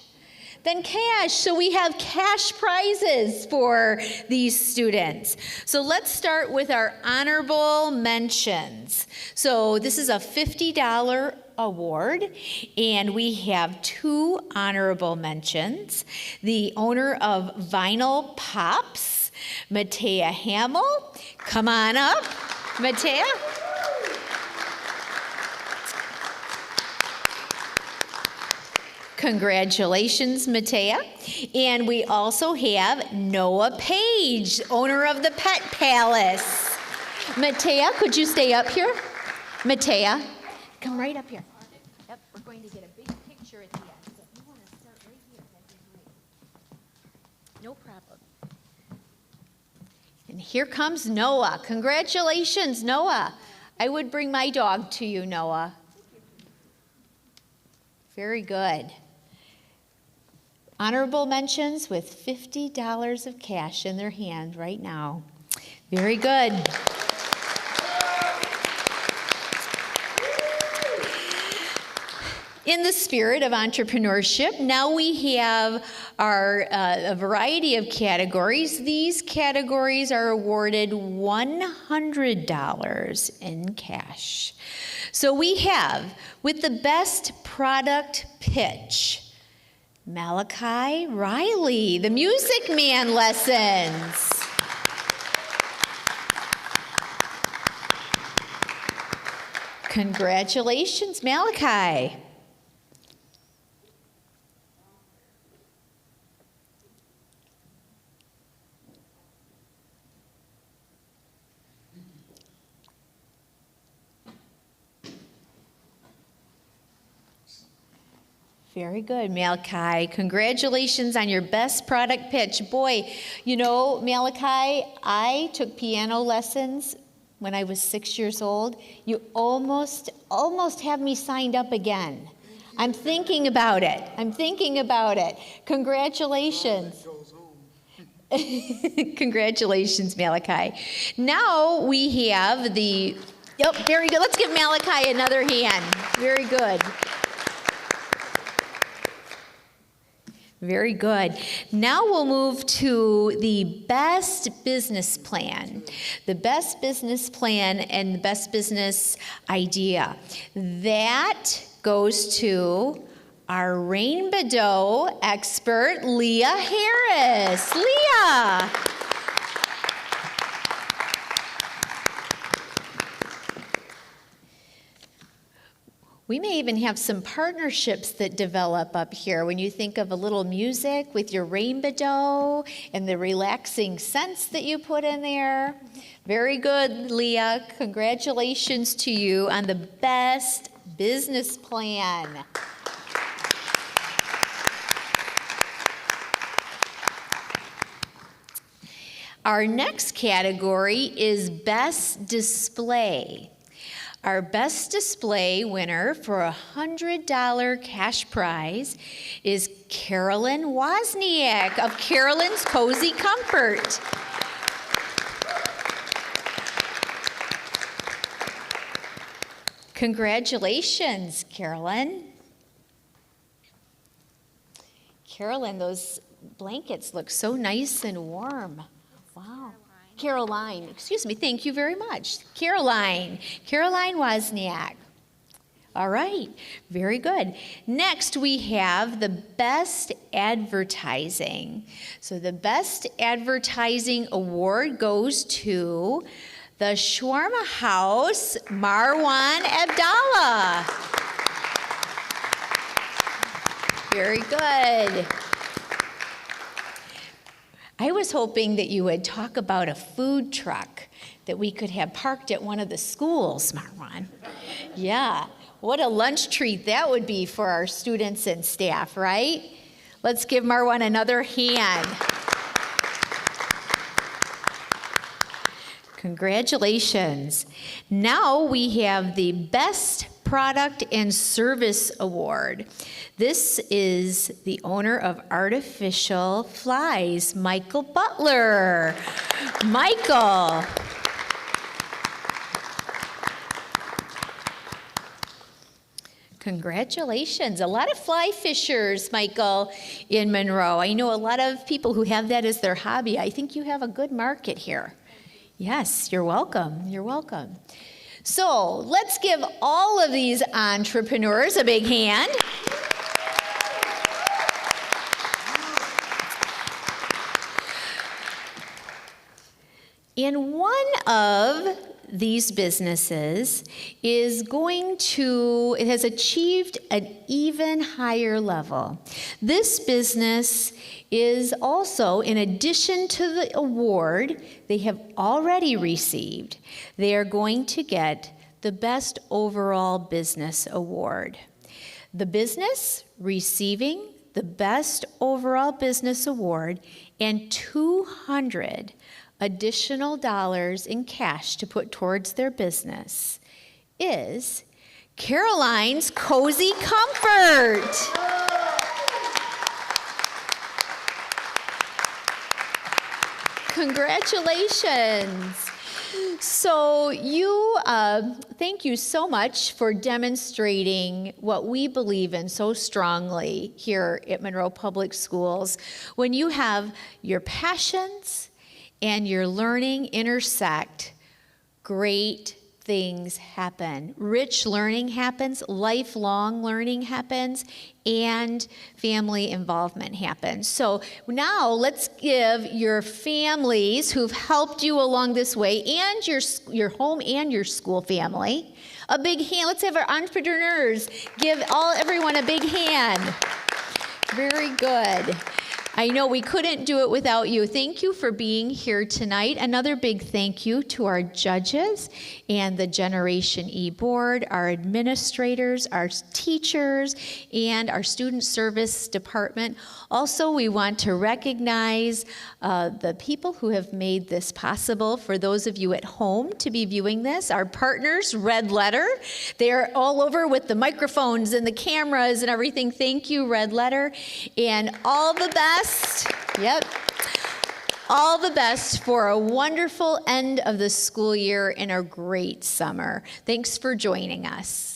So we have cash prizes for these students. So let's start with our honorable mentions. So this is a $50 award, and we have 2 honorable mentions. The owner of Vinyl Pops, Matea Hamill. Come on up, Matea. Congratulations, Matea. And we also have Noah Page, owner of the Pet Palace. Matea, could you stay up here? Matea, come right up here. Yep, we're going to get a big picture at the end. So if you want to start right here, that'd be great. No problem. And here comes Noah. Congratulations, Noah. I would bring my dog to you, Noah. Very good. Honorable mentions with $50 of cash in their hand right now. Very good. In the spirit of entrepreneurship, now we have a variety of categories. These categories are awarded $100 in cash. So we have, with the best product pitch, Malachi Riley, the Music Man lessons. Congratulations, Malachi. Very good, Malachi. Congratulations on your best product pitch. Boy, you know, Malachi, I took piano lessons when I was 6 years old. You almost have me signed up again. I'm thinking about it. Congratulations. Congratulations, Malachi. Now we have the, there we go. Let's give Malachi another hand. Very good. Very good. Now we'll move to the best business plan. The best business plan and the best business idea. That goes to our Rainbow Dough expert, Leah Harris. Leah. We may even have some partnerships that develop up here when you think of a little music with your rainbow dough and the relaxing scents that you put in there. Very good, Leah. Congratulations to you on the best business plan. Our next category is Best Display. Our Best Display winner for a $100 cash prize is Carolyn Wozniak of Carolyn's Cozy Comfort. Congratulations, Carolyn. Carolyn, those blankets look so nice and warm. Wow. Caroline, excuse me, thank you very much. Caroline Wozniak. All right, very good. Next, we have the Best Advertising. So the Best Advertising Award goes to the Shawarma House, Marwan Abdallah. Very good. I was hoping that you would talk about a food truck that we could have parked at one of the schools, Marwan. Yeah, what a lunch treat that would be for our students and staff, right? Let's give Marwan another hand. Congratulations. Now we have the Best Product and Service Award. This is the owner of Artificial Flies, Michael Butler. Michael. Congratulations. A lot of fly fishers, Michael, in Monroe. I know a lot of people who have that as their hobby. I think you have a good market here. Yes, you're welcome. You're welcome. So let's give all of these entrepreneurs a big hand. And one of these businesses it has achieved an even higher level. This business is also, in addition to the award they have already received, they are going to get the Best Overall Business Award. The business receiving the Best Overall Business Award and $200 additional dollars in cash to put towards their business is Caroline's Cozy Comfort. Congratulations. So thank you so much for demonstrating what we believe in so strongly here at Monroe Public Schools. When you have your passions and your learning intersect, great things happen. Rich learning happens, lifelong learning happens, and family involvement happens. So now let's give your families who've helped you along this way and your home and your school family a big hand. Let's have our entrepreneurs give everyone a big hand. Very good. I know we couldn't do it without you. Thank you for being here tonight. Another big thank you to our judges and the Generation E board, our administrators, our teachers, and our student service department. Also, we want to recognize the people who have made this possible. For those of you at home to be viewing this, our partners, Red Letter. They're all over with the microphones and the cameras and everything. Thank you, Red Letter. And all the best. Yep. All the best for a wonderful end of the school year and a great summer. Thanks for joining us.